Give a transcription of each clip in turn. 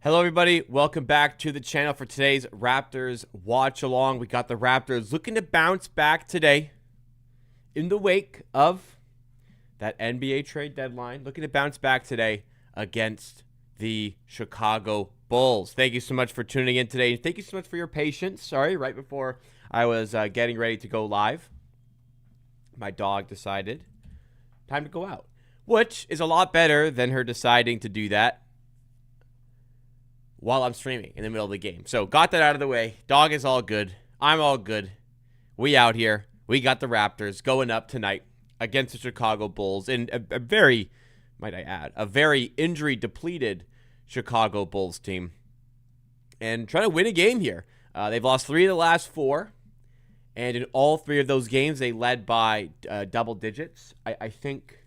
Hello, everybody. Welcome back to the channel for today's Raptors watch along. We got the Raptors looking to bounce back today in the wake of that NBA trade deadline. Looking to bounce back today against the Chicago Bulls. Thank you so much for tuning in today. Thank you so much for your patience. Sorry, right before I was getting ready to go live, my dog decided time to go out, which is a lot better than her deciding to do that while I'm streaming in the middle of the game. So got that out of the way. Dog is all good. I'm all good. We out here. We got the Raptors going up tonight against the Chicago Bulls in a very, might I add, a very injury-depleted Chicago Bulls team. And trying to win a game here. They've lost 3 of the last 4. And in all 3 of those games, they led by double digits. I think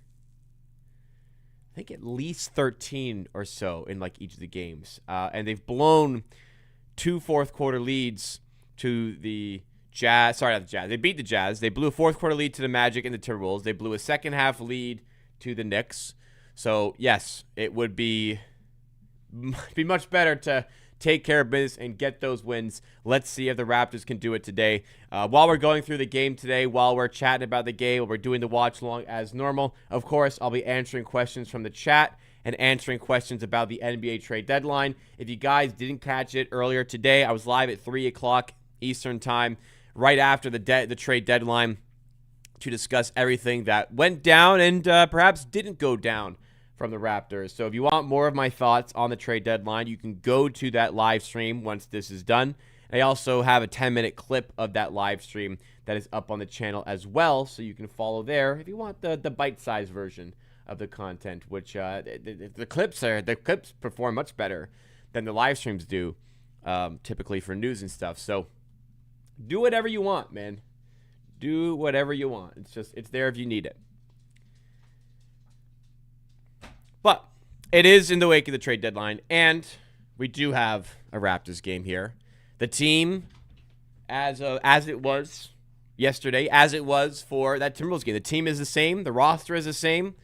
at least 13 or so in like each of the games. And they've blown 2 fourth-quarter leads to the Jazz. Sorry, not the Jazz. They beat the Jazz. They blew a fourth-quarter lead to the Magic and the Timberwolves. They blew a second-half lead to the Knicks. So, yes, it would be much better to take care of business and get those wins. Let's see if the Raptors can do it today. While we're going through the game today, while we're chatting about the game, while we're doing the watch along as normal, of course, I'll be answering questions from the chat and answering questions about the NBA trade deadline. If you guys didn't catch it earlier today, I was live at 3 o'clock Eastern time, right after the trade deadline, to discuss everything that went down and perhaps didn't go down from the Raptors. So if you want more of my thoughts on the trade deadline, you can go to that live stream once this is done. I also have a 10-minute clip of that live stream that is up on the channel as well, so you can follow there if you want the bite-sized version of the content, which the clips perform much better than the live streams do, typically for news and stuff. So do whatever you want, man. Do whatever you want. It's there if you need it. But it is in the wake of the trade deadline, and we do have a Raptors game here. The team, as it was yesterday, as it was for that Timberwolves game, the team is the same. The roster is the same.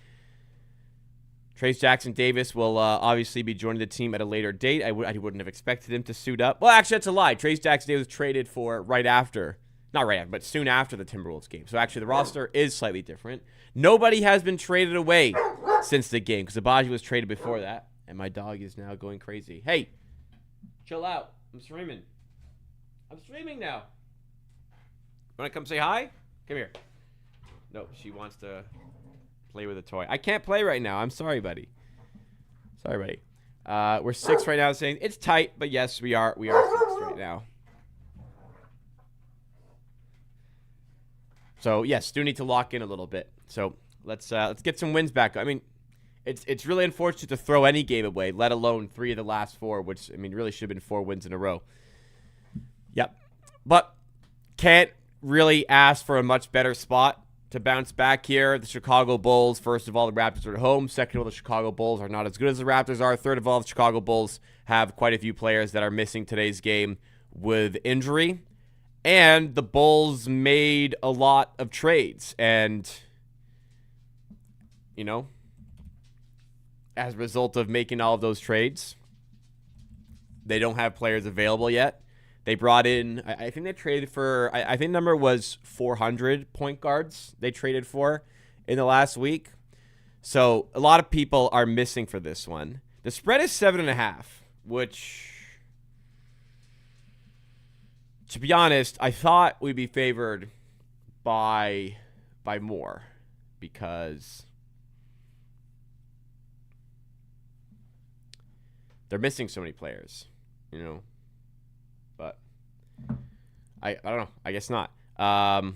Trayce Jackson-Davis will obviously be joining the team at a later date. I wouldn't have expected him to suit up. Well, actually, that's a lie. Trayce Jackson-Davis was traded for not right after, but soon after the Timberwolves game. So actually, the roster is slightly different. Nobody has been traded away since the game because Abaji was traded before that, and my dog is now going crazy. Hey, chill out. I'm streaming. I'm streaming now. Want to come say hi? Come here. No, she wants to play with a toy. I can't play right now. I'm sorry, buddy. Sorry, buddy. We're 6 right now, saying it's tight, but yes, we are 6 right now. So yes, do need to lock in a little bit. So let's get some wins back. I mean, it's really unfortunate to throw any game away, let alone 3 of the last 4, which I mean really should have been 4 wins in a row. Yep, but can't really ask for a much better spot to bounce back here. The Chicago Bulls, first of all, the Raptors are at home. Second of all, the Chicago Bulls are not as good as the Raptors are. Third of all, the Chicago Bulls have quite a few players that are missing today's game with injury. And the Bulls made a lot of trades. And, you know, as a result of making all of those trades, they don't have players available yet. They brought in, I think they traded for, I think the number was 400 point guards they traded for in the last week. So a lot of people are missing for this one. The spread is 7.5, which, to be honest, I thought we'd be favored by more because they're missing so many players, you know. But I don't know. I guess not. Let me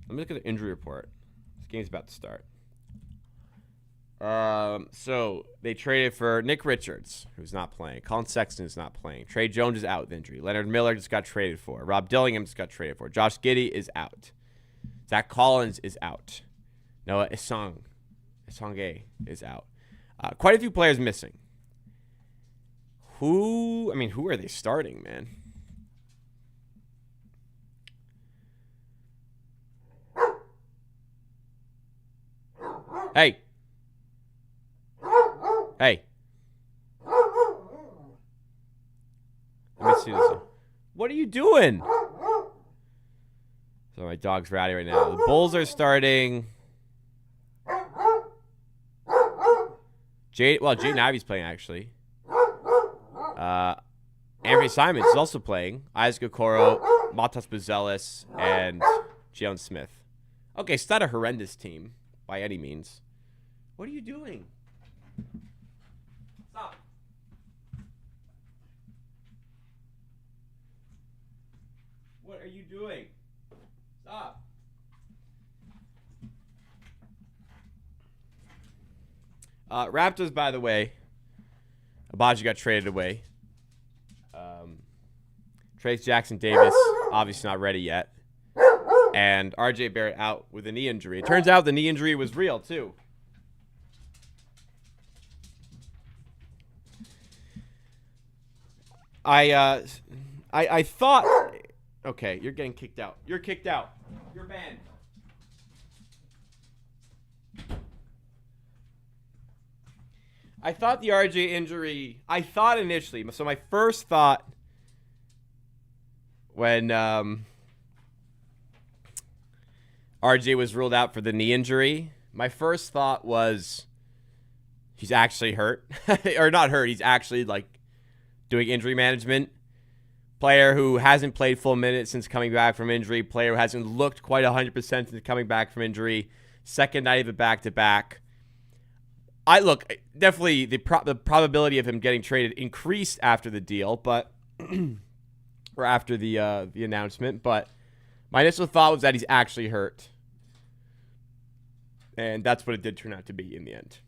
look at the injury report. This game's about to start. So they traded for Nick Richards, who's not playing. Colin Sexton is not playing. Trey Jones is out with injury. Leonard Miller just got traded for. Rob Dillingham just got traded for. Josh Giddey is out. Zach Collins is out. Noah Isonge is out. Quite a few players missing. Who are they starting, man? Hey. Hey. as soon as. What are you doing? So my dog's ratty right now. The Bulls are starting. Jaden Ivey's playing, actually. Anthony Simons is also playing. Isaac Okoro, Matas Buzelis, and Jalen Smith. Okay, it's not a horrendous team by any means. What are you doing? Stop. What are you doing? Stop. Raptors, by the way, Abaji got traded away. Trace Jackson Davis, obviously not ready yet. And RJ Barrett out with a knee injury. It turns out the knee injury was real, too. I thought... Okay, you're getting kicked out. You're kicked out. You're banned. I thought the RJ injury... I thought initially... So my first thought... When RJ was ruled out for the knee injury, my first thought was he's actually hurt. Or not hurt, he's actually like doing injury management. Player who hasn't played full minutes since coming back from injury. Player who hasn't looked quite 100% since coming back from injury. Second night of a back-to-back. Definitely the probability of him getting traded increased after the deal, but... or after the announcement, but my initial thought was that he's actually hurt. And that's what it did turn out to be in the end.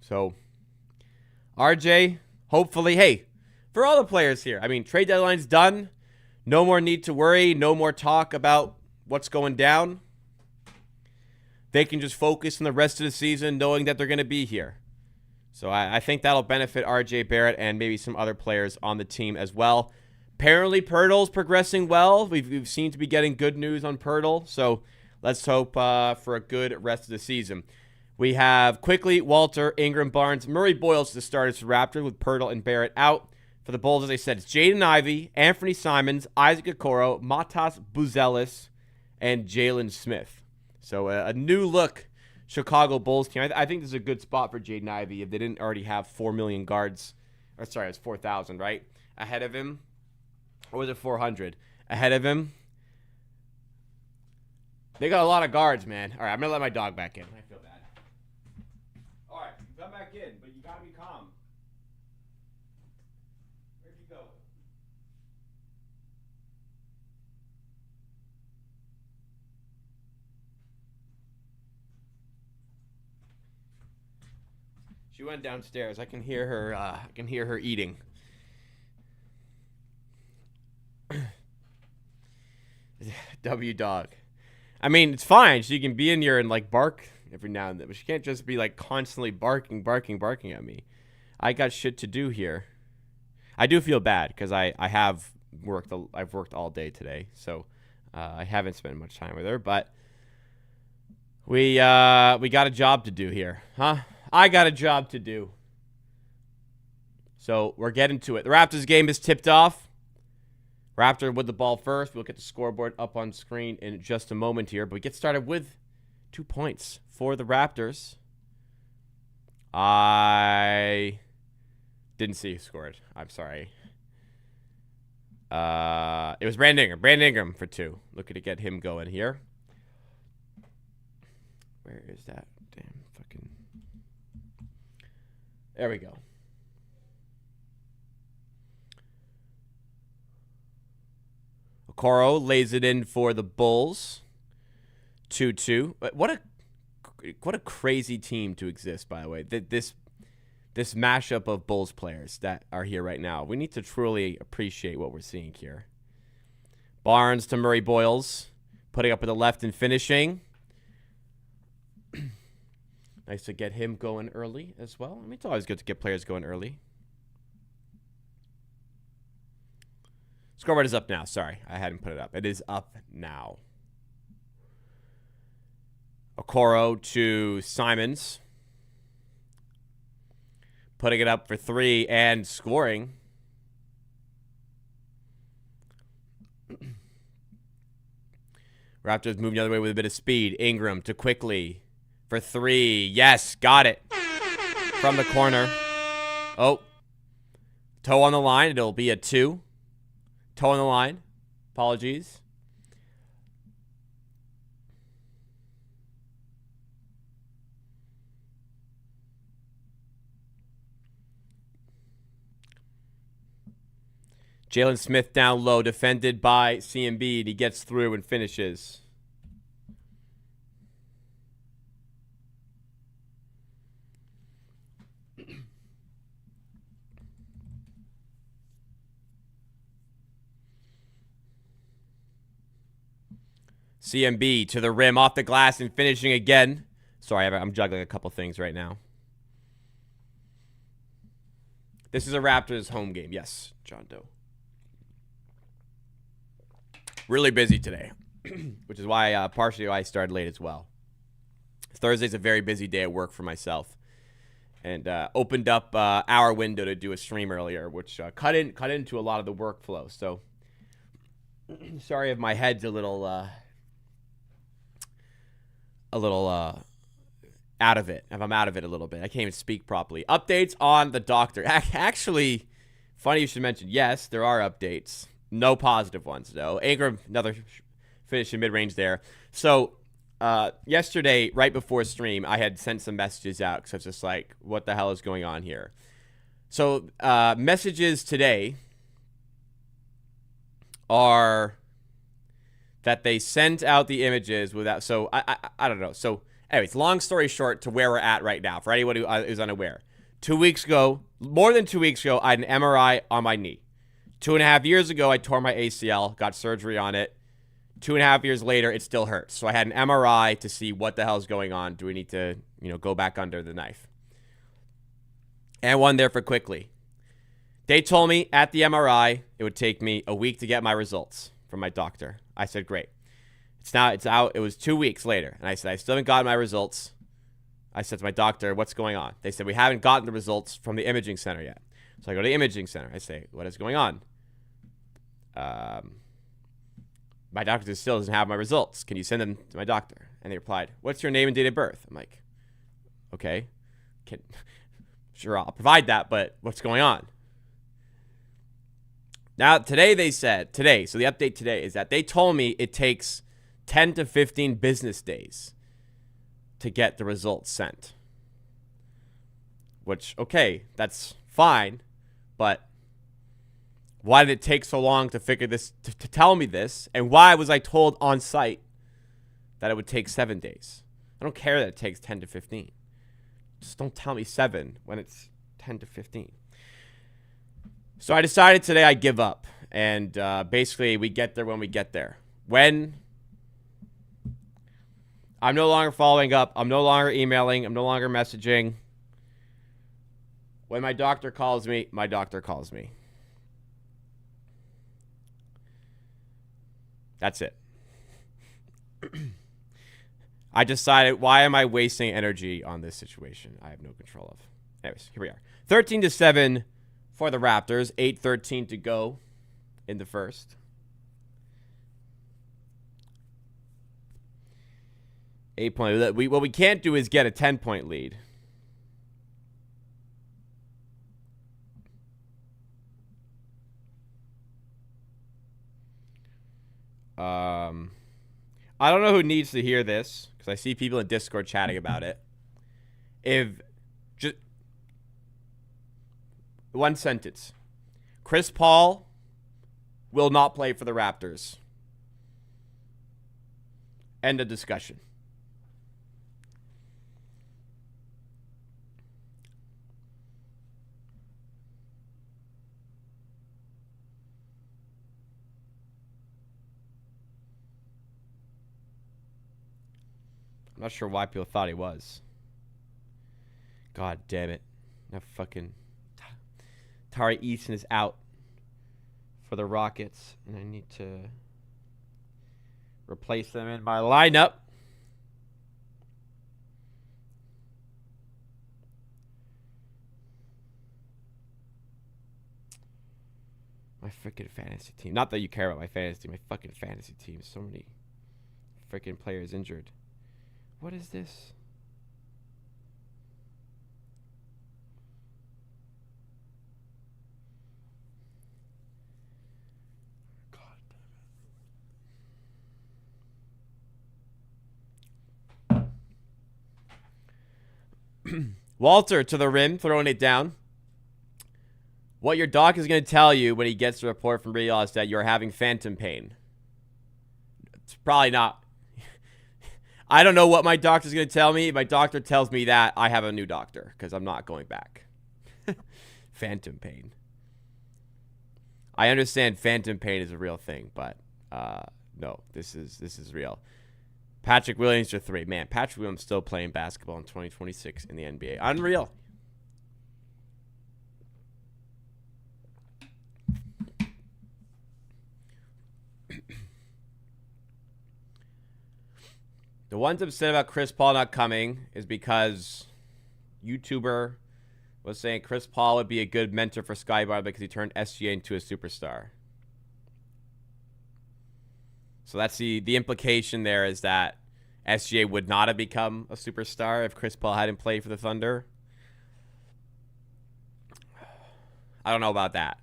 So, RJ, hopefully, hey, for all the players here, I mean, trade deadline's done. No more need to worry. No more talk about what's going down. They can just focus on the rest of the season knowing that they're going to be here. So I think that'll benefit RJ Barrett and maybe some other players on the team as well. Apparently, Pirtle's progressing well. We've seemed to be getting good news on Pirtle. So let's hope for a good rest of the season. We have quickly Walter, Ingram, Barnes, Murray Boyles the starters for Raptors with Pirtle and Barrett out. For the Bulls, as I said, it's Jaden Ivey, Anthony Simons, Isaac Okoro, Matas Buzelis, and Jalen Smith. So a new look Chicago Bulls team. I think this is a good spot for Jaden Ivey if they didn't already have 4 million guards. Or sorry, it's 4,000, right? Ahead of him. Or was it 400? Ahead of him. They got a lot of guards, man. All right, I'm going to let my dog back in. I feel bad. All right, come back in, but you got to be calm. Where'd you go? She went downstairs. I can hear her. I can hear her eating. W dog. I mean, it's fine. She can be in here and like bark every now and then, but she can't just be like constantly barking at me. I got shit to do here. I do feel bad because I've worked all day today, so I haven't spent much time with her. But we got a job to do here, huh? I got a job to do. So we're getting to it. The Raptors game is tipped off. Raptor with the ball first. We'll get the scoreboard up on screen in just a moment here. But we get started with 2 points for the Raptors. I didn't see who scored. I'm sorry. It was Brandon Ingram. Brandon Ingram for 2. Looking to get him going here. Where is that? Damn fucking... There we go. Okoro lays it in for the Bulls. 2-2. What a crazy team to exist, by the way. This mashup of Bulls players that are here right now. We need to truly appreciate what we're seeing here. Barnes to Murray Boyles. Putting up with the left and finishing. Nice to get him going early as well. I mean, it's always good to get players going early. Scoreboard is up now. Sorry, I hadn't put it up. It is up now. Okoro to Simons. putting it up for 3 and scoring. Raptors moving the other way with a bit of speed. Ingram to Quickly for 3. Yes, got it. From the corner. Oh. Toe on the line. It'll be a 2. Toe on the line. Apologies. Jalen Smith down low, defended by CMB. He gets through and finishes. CMB to the rim, off the glass, and finishing again. Sorry, I'm juggling a couple things right now. This is a Raptors home game. Yes, John Doe. Really busy today, which is why partially I started late as well. Thursday's a very busy day at work for myself, and opened up our window to do a stream earlier, which cut into a lot of the workflow. So sorry if my head's a little out of it. If I'm out of it a little bit, I can't even speak properly. Updates on the doctor. Actually, funny you should mention. Yes, there are updates. No positive ones, though. Ingram, another finish in mid-range there. So, yesterday, right before stream, I had sent some messages out because I was just like, what the hell is going on here? So, messages today are that they sent out the images without... So, I don't know. So, anyways, long story short to where we're at right now, for anyone who is unaware. 2 weeks ago, more than 2 weeks ago, I had an MRI on my knee. 2.5 years ago, I tore my ACL, got surgery on it. 2.5 years later, it still hurts. So I had an MRI to see what the hell is going on. Do we need to, go back under the knife? And one there for Quickly. They told me at the MRI it would take me a week to get my results from my doctor. I said, great. It's out. It was 2 weeks later. And I said, I still haven't gotten my results. I said to my doctor, what's going on? They said, we haven't gotten the results from the imaging center yet. So I go to the imaging center. I say, what is going on? My doctor still doesn't have my results. Can you send them to my doctor? And they replied, what's your name and date of birth? I'm like, okay, sure, I'll provide that, but what's going on? Now, today, so the update today is that they told me it takes 10 to 15 business days to get the results sent. Which, okay, that's fine, but why did it take so long to figure this, to tell me this? And why was I told on site that it would take 7 days? I don't care that it takes 10 to 15. Just don't tell me 7 when it's 10 to 15. So I decided today I give up. And basically, we get there when we get there. When I'm no longer following up, I'm no longer emailing, I'm no longer messaging. When my doctor calls me, my doctor calls me. That's it. I decided, why am I wasting energy on this situation I have no control of? Anyways, here we are. 13-7 for the Raptors. 8:13 to go in the first. 8-point. What we can't do is get a 10-point lead. I don't know who needs to hear this because I see people in Discord chatting about it. If just one sentence, Chris Paul will not play for the Raptors. End of discussion. I'm not sure why people thought he was. God damn it. Now fucking Tari Eason is out for the Rockets. And I need to replace them in my lineup. My freaking fantasy team. Not that you care about my fantasy team. My fucking fantasy team. So many freaking players injured. What is this? God damn it. Walter to the rim, throwing it down. What your doc is going to tell you when he gets the report from Real is that you're having phantom pain. It's probably not. I don't know what my doctor's going to tell me. If my doctor tells me that, I have a new doctor because I'm not going back. Phantom pain. I understand phantom pain is a real thing, but no, this is real. Patrick Williams for 3. Man, Patrick Williams still playing basketball in 2026 in the NBA. Unreal. The ones upset about Chris Paul not coming is because YouTuber was saying Chris Paul would be a good mentor for Skybar because he turned SGA into a superstar. So that's the implication there is that SGA would not have become a superstar if Chris Paul hadn't played for the Thunder. I don't know about that.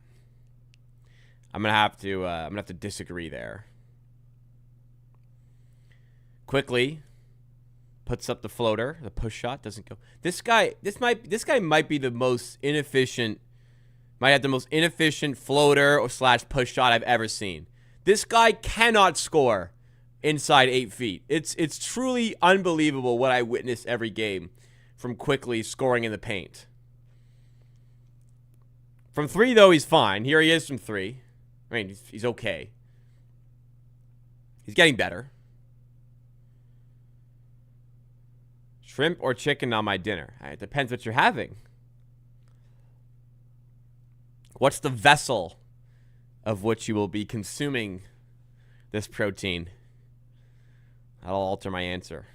I'm gonna have to disagree there. Quickly puts up the floater. The push shot doesn't go. This guy might be the most inefficient. Might have the most inefficient floater or / push shot I've ever seen. This guy cannot score inside 8 feet. It's truly unbelievable what I witness every game from Quickly scoring in the paint. From 3 though, he's fine. Here he is from 3. I mean, he's okay. He's getting better. Shrimp or chicken on my dinner? It depends what you're having. What's the vessel of which you will be consuming this protein? That'll alter my answer.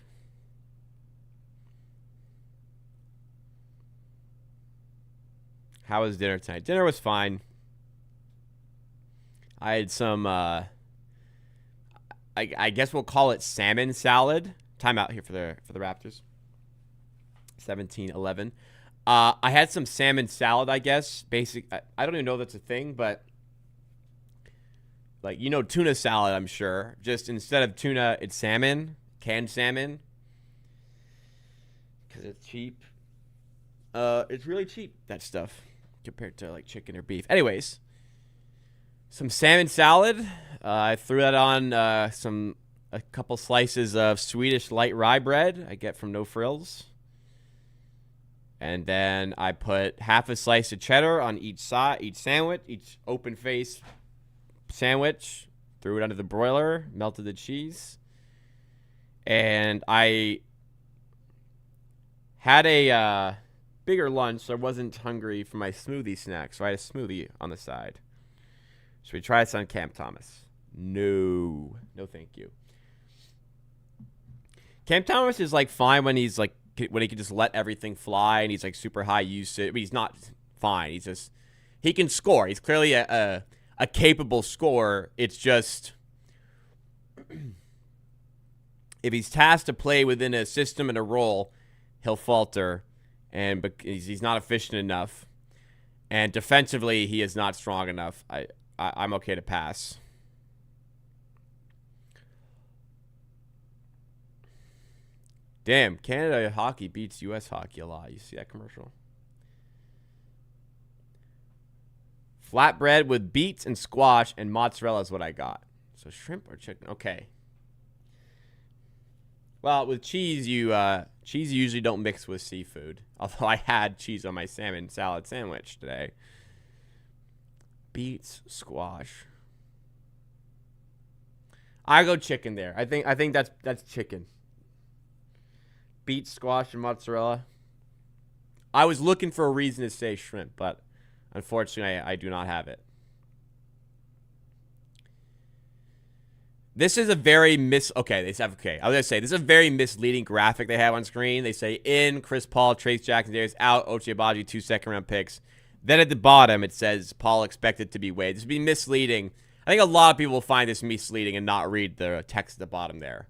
How was dinner tonight? Dinner was fine. I had some, I guess we'll call it salmon salad. Timeout here for the Raptors. 17-11. I had some salmon salad, I guess. I don't even know if that's a thing, but like, tuna salad, I'm sure. Just instead of tuna, it's salmon, canned salmon. Because it's cheap. It's really cheap, that stuff, compared to like chicken or beef. Anyways, some salmon salad. I threw that on a couple slices of Swedish light rye bread I get from No Frills. And then I put half a slice of cheddar on each side, each sandwich, each open face sandwich. Threw it under the broiler, melted the cheese. And I had a bigger lunch, so I wasn't hungry for my smoothie snack. So I had a smoothie on the side. Should we try this on Cam Thomas? No, thank you. Cam Thomas is like fine when he can just let everything fly and he's like super high usage. But he's not fine. He can score. He's clearly a capable scorer. It's just if he's tasked to play within a system and a role, he'll falter, and because he's not efficient enough, and defensively he is not strong enough. I'm okay to pass. Damn, Canada hockey beats U.S. hockey a lot. You see that commercial? Flatbread with beets and squash and mozzarella is what I got. So shrimp or chicken? Okay. Well, with cheese, cheese you usually don't mix with seafood. Although I had cheese on my salmon salad sandwich today. Beets, squash. I go chicken there. I think that's chicken. Beets, squash, and mozzarella. I was looking for a reason to say shrimp, but unfortunately, I do not have it. This is a very I was gonna say this is a very misleading graphic they have on screen. They say in Chris Paul, Trace Jackson Davis out, Ochai Agbaji 2 second-round picks. Then at the bottom, it says Paul expected to be waived. This would be misleading. I think a lot of people will find this misleading and not read the text at the bottom there.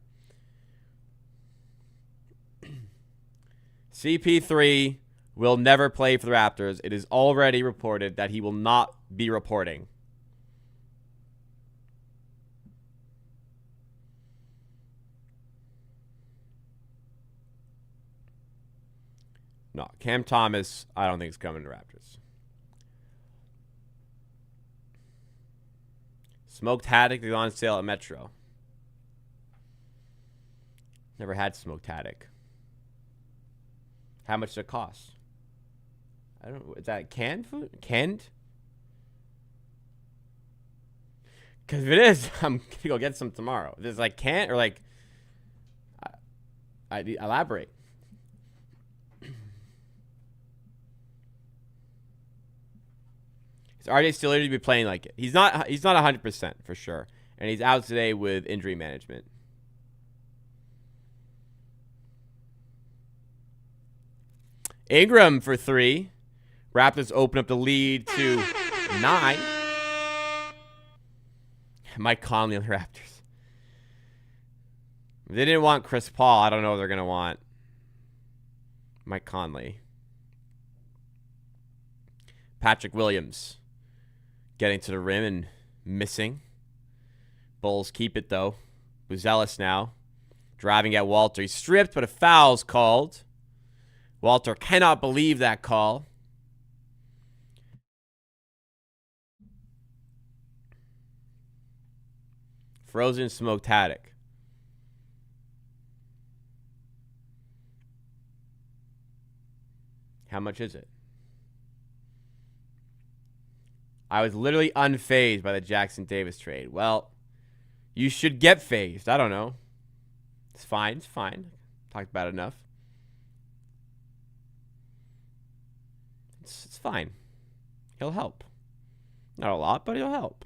CP3 will never play for the Raptors. It is already reported that he will not be reporting. No, Cam Thomas, I don't think is coming to Raptors. Smoked Haddock is on sale at Metro. Never had smoked haddock. How much does it cost? I don't know. Is that canned food? Canned? Because if it is, I'm going to go get some tomorrow. If it's like canned or like... I elaborate. Is RJ still going to be playing like it? He's not 100% for sure. And he's out today with injury management. Ingram for 3. Raptors open up the lead to 9. Mike Conley on the Raptors. If they didn't want Chris Paul, I don't know what they're going to want. Mike Conley. Patrick Williams getting to the rim and missing. Bulls keep it, though. Buzelis now. Driving at Walter. He's stripped, but a foul's called. Walter cannot believe that call. Frozen smoked haddock. How much is it? I was literally unfazed by the Jackson Davis trade. Well, you should get phased. I don't know. It's fine. It's fine. Talked about it enough. It's fine. He'll help. Not a lot, but he'll help.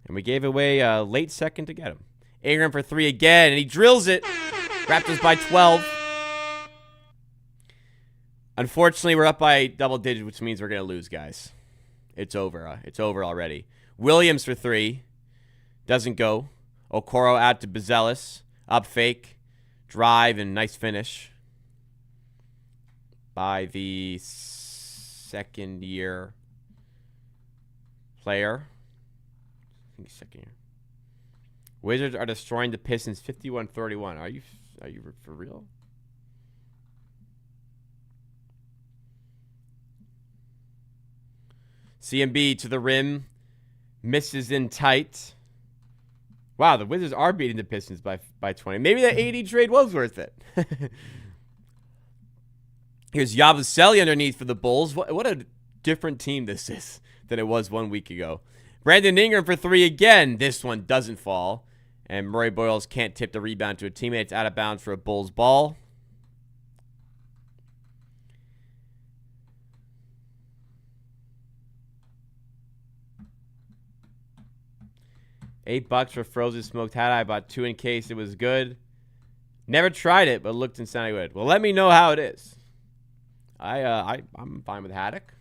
And we gave away a late second to get him. Ingram for 3 again, and he drills it. Raptors by 12. Unfortunately, we're up by double digits, which means we're going to lose, guys. It's over. It's over already. Williams for 3. Doesn't go. Okoro out to Buzelis. Up fake. Drive and nice finish by the second-year player. I think second year. Wizards are destroying the Pistons 51-31. Are you for real? CMB to the rim. Misses in tight. Wow, the Wizards are beating the Pistons by 20. Maybe that AD trade was worth it. Here's Yabusele underneath for the Bulls. What a different team this is than it was 1 week ago. Brandon Ingram for 3 again. This one doesn't fall. And Murray Boyles can't tip the rebound to a teammate. It's out of bounds for a Bulls ball. $8 for frozen smoked haddock. I bought 2 in case it was good. Never tried it, but looked and sounded good. Well, let me know how it is. I'm fine with haddock.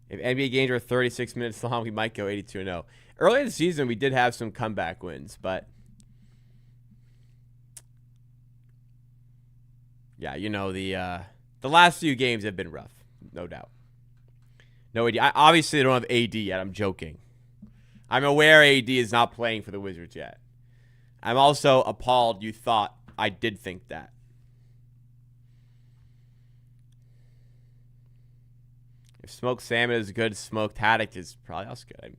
If NBA games are 36 minutes long, we might go 82-0. Early in the season, we did have some comeback wins, but yeah, you know, the last few games have been rough, no doubt. No AD. I obviously don't have AD yet. I'm joking. I'm aware AD is not playing for the Wizards yet. I'm also appalled you thought I did think that. If smoked salmon is good, smoked haddock is probably also good.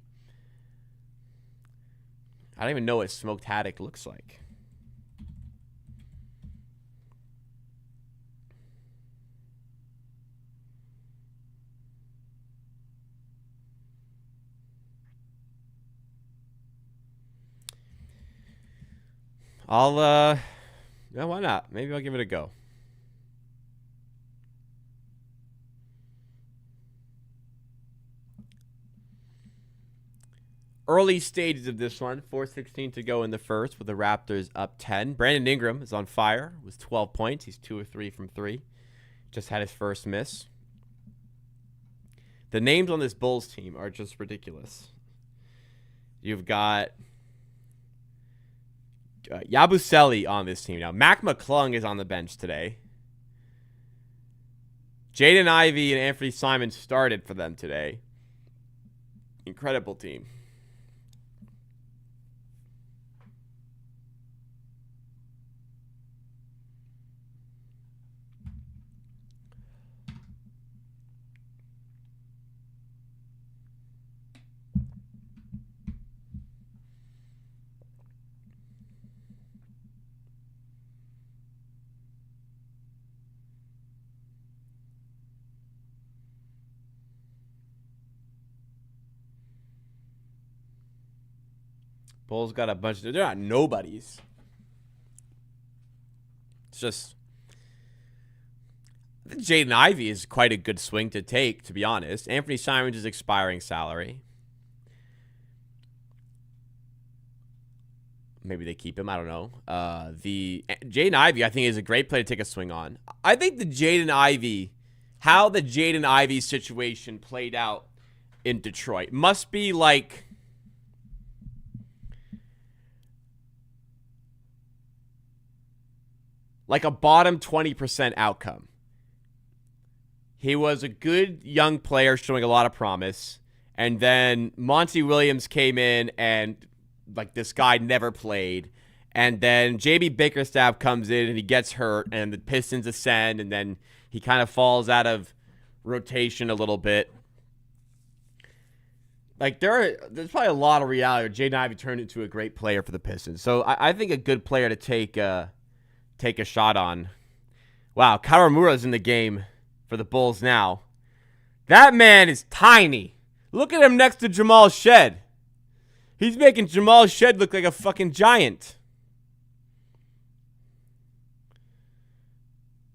I don't even know what smoked haddock looks like. Yeah, why not? Maybe I'll give it a go. Early stages of this one, 4:16 to go in the first with the Raptors up 10. Brandon Ingram is on fire with 12 points. He's 2 of 3 from 3. Just had his first miss. The names on this Bulls team are just ridiculous. You've got Yabusele on this team now. Mac McClung is on the bench today. Jaden Ivey and Anthony Simon started for them today. Incredible team. Bulls got a bunch of... They're not nobodies. It's just... I think Jaden Ivey is quite a good swing to take, to be honest. Anthony Simons' expiring salary. Maybe they keep him. I don't know. The Jaden Ivey, I think, is a great play to take a swing on. I think how the Jaden Ivey situation played out in Detroit must be like a bottom 20% outcome. He was a good young player showing a lot of promise. And then Monty Williams came in and this guy never played. And then JB Bickerstaff comes in and he gets hurt and the Pistons ascend and then he kind of falls out of rotation a little bit. There's probably a lot of reality. Jaden Ivey turned into a great player for the Pistons. So I think a good player to take a shot on. Wow, Kawamura's in the game for the Bulls now. That man is tiny. Look at him next to Jamal Shed. He's making Jamal Shed look like a fucking giant.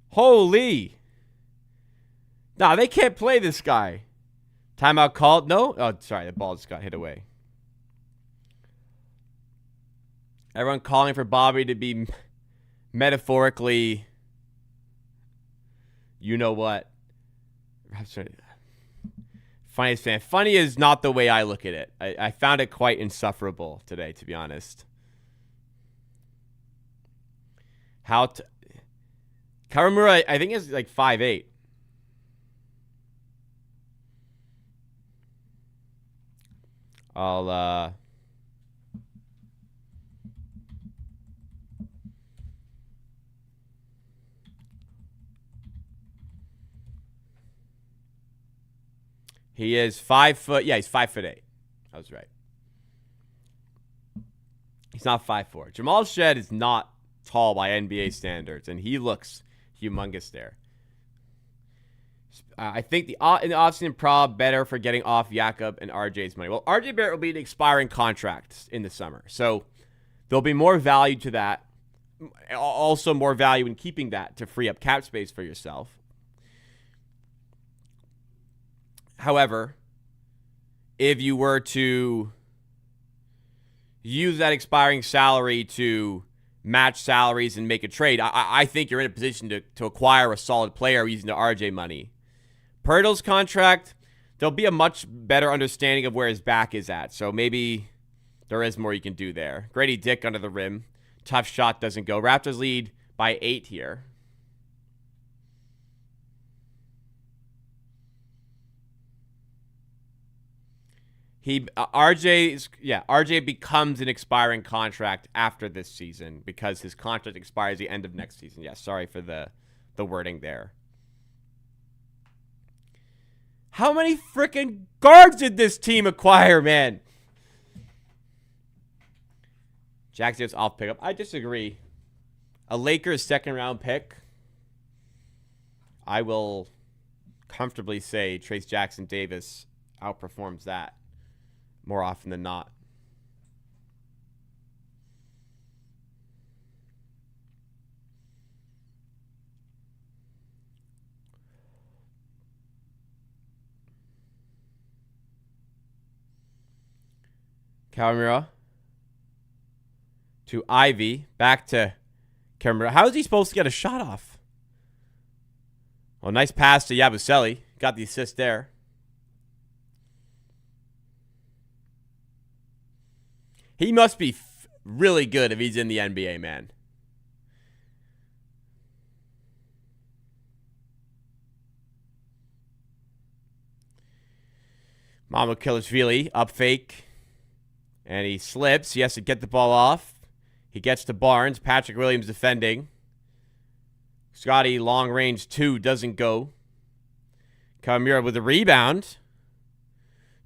Holy. Nah, they can't play this guy. Timeout called? No? Oh, sorry, the ball just got hit away. Everyone calling for Bobby to be metaphorically, you know what? Funniest fan. Funny is not the way I look at it. I found it quite insufferable today, to be honest. Kawamura, I think, is like 5'8". He is 5 foot. Yeah, he's 5'8". I was right. He's not 5'4". Jamal Shed is not tall by NBA standards, and he looks humongous there. I think in the offseason prob better for getting off Jakob and RJ's money. Well, RJ Barrett will be an expiring contract in the summer, so there'll be more value to that. Also, more value in keeping that to free up cap space for yourself. However, if you were to use that expiring salary to match salaries and make a trade, I think you're in a position to acquire a solid player using the RJ money. Pirtle's contract, there'll be a much better understanding of where his back is at. So maybe there is more you can do there. Grady Dick under the rim. Tough shot doesn't go. Raptors lead by 8 here. RJ becomes an expiring contract after this season because his contract expires the end of next season. Yeah, sorry for the wording there. How many freaking guards did this team acquire, man? Jackson's off pickup. I disagree. A Lakers second round pick. I will comfortably say Trace Jackson Davis outperforms that more often than not. Kawamura to Ivy. Back to Kawamura. How is he supposed to get a shot off? Well, nice pass to Yabusele. Got the assist there. He must be really good if he's in the NBA, man. Mamoukelashvili up fake. And he slips. He has to get the ball off. He gets to Barnes. Patrick Williams defending. Scotty, long range 2, doesn't go. Kawamura with a rebound.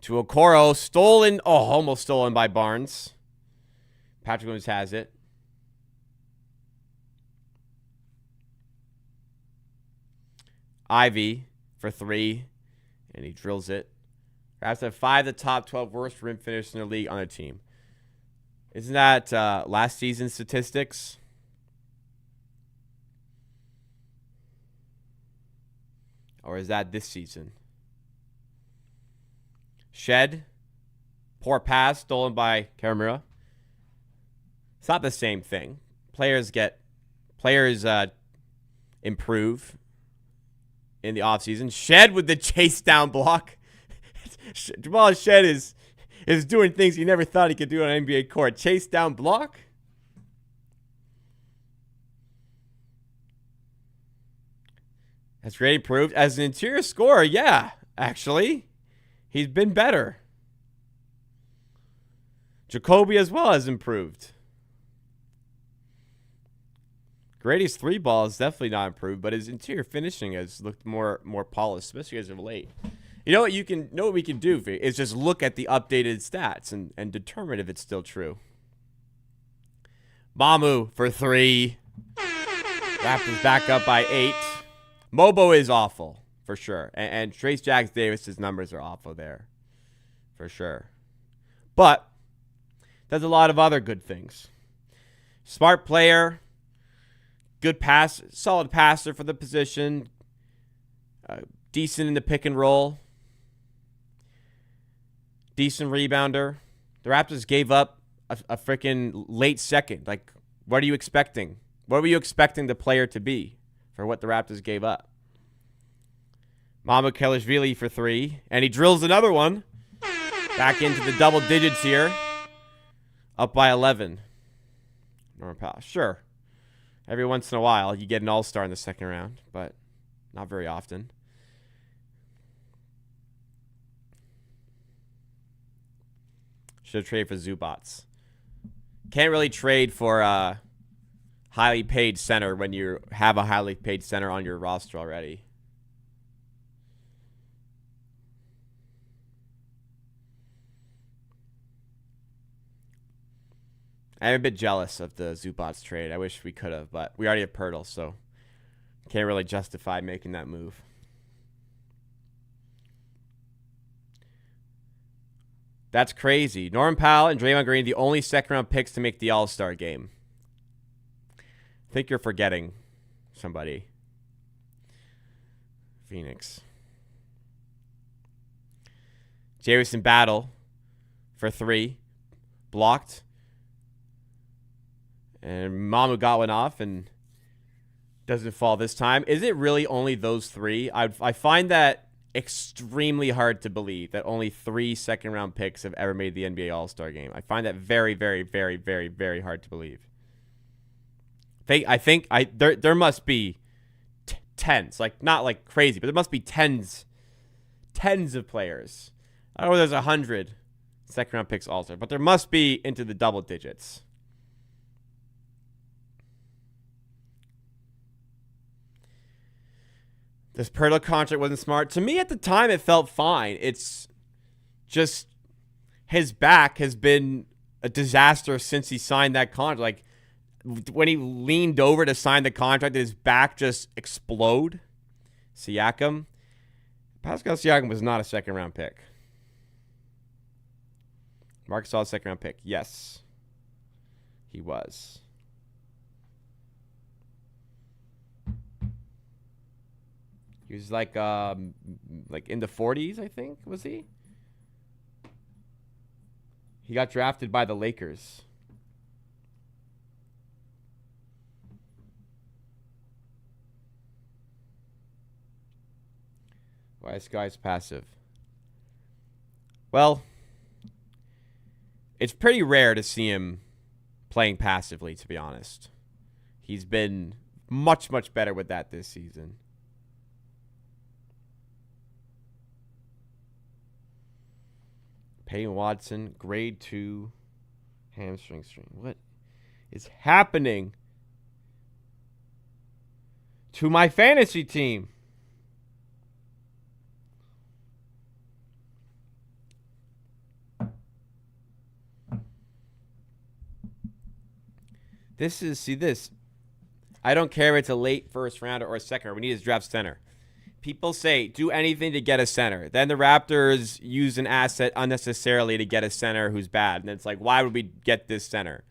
To Okoro. Stolen. Oh, almost stolen by Barnes. Patrick Williams has it. Ivy for 3. And he drills it. Raptors have 5 of the top 12 worst rim finishers in the league on their team. Isn't that last season's statistics? Or is that this season? Shed. Poor pass stolen by Kawamura. It's not the same thing. Players improve in the offseason. Shed with the chase down block. Jamal Shed is doing things he never thought he could do on an NBA court. Chase down block. Has Grady improved as an interior scorer? Yeah, actually. He's been better. Jacoby as well has improved. Grady's 3 ball is definitely not improved, but his interior finishing has looked more polished, especially as of late. You know what we can do is just look at the updated stats and determine if it's still true. Mamu for 3. Raptors back up by 8. Mobo is awful, for sure. And Trace Jacks Davis's numbers are awful there, for sure. But there's a lot of other good things. Smart player, good pass, solid passer for the position, decent in the pick and roll. Decent rebounder. The Raptors gave up a freaking late second. Like, what are you expecting? What were you expecting the player to be for what the Raptors gave up? Mamoukelashvili for 3. And he drills another one. Back into the double digits here. Up by 11. Norman Powell. Sure. Every once in a while, you get an all-star in the second round. But not very often. Should have traded for Zubats. Can't really trade for a highly paid center when you have a highly paid center on your roster already. I'm a bit jealous of the Zubats trade. I wish we could have, but we already have Pirtle, so can't really justify making that move. That's crazy. Norman Powell and Draymond Green, the only second-round picks to make the All-Star game. I think you're forgetting somebody. Phoenix. Jamison Battle for 3. Blocked. And Mamu got one off and doesn't fall this time. Is it really only those 3? I find that extremely hard to believe that only 3 second-round picks have ever made the NBA All-Star game. I find that very, very, very, very, very hard to believe. I think there must be tens, like not like crazy, but there must be tens of players. I don't know if there's 100 second-round picks All-Star, but there must be into the double digits. This Pirtle contract wasn't smart. To me, at the time, it felt fine. It's just his back has been a disaster since he signed that contract. Like, when he leaned over to sign the contract, did his back just explode? Siakam. Pascal Siakam was not a second-round pick. Marc Gasol, second-round pick. Yes, he was. He was like in the 40s, I think, was he? He got drafted by the Lakers. Why is this guy's passive? Well, it's pretty rare to see him playing passively, to be honest. He's been much, much better with that this season. Peyton Watson, grade 2 hamstring strain. What is happening to my fantasy team? This. I don't care if it's a late first rounder or a second round. We need to draft center. People say, do anything to get a center. Then the Raptors use an asset unnecessarily to get a center who's bad. And it's like, why would we get this center?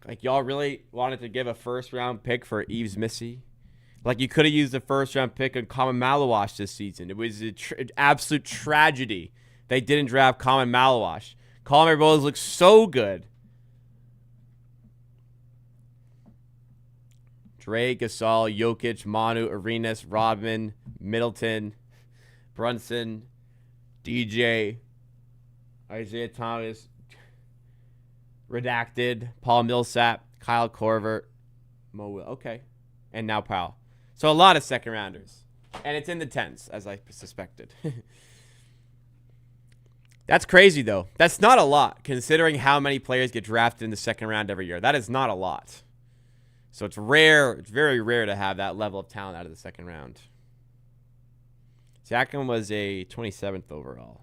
Like, y'all really wanted to give a first-round pick for Yves Missy? Like, you could have used the first-round pick on Common Malawash this season. It was an absolute tragedy they didn't draft Common Malawash. Common Rose looks so good. Dre, Gasol, Jokic, Manu, Arenas, Rodman, Middleton, Brunson, DJ, Isaiah Thomas, Redacted, Paul Millsap, Kyle Korver, Mo Will. Okay. And now Powell. So a lot of second rounders. And it's in the 10s, as I suspected. That's crazy, though. That's not a lot, considering how many players get drafted in the second round every year. That is not a lot. So it's rare. It's very rare to have that level of talent out of the second round. Siakam was a 27th overall.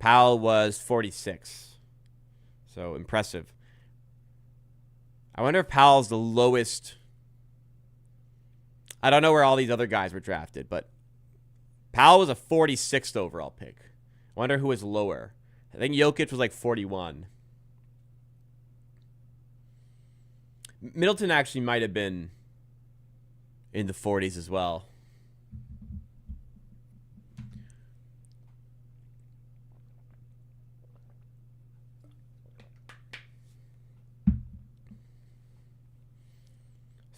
Powell was 46. So impressive. I wonder if Powell's the lowest. I don't know where all these other guys were drafted, but Powell was a 46th overall pick. I wonder who was lower. I think Jokic was like 41. Middleton actually might have been in the 40s as well.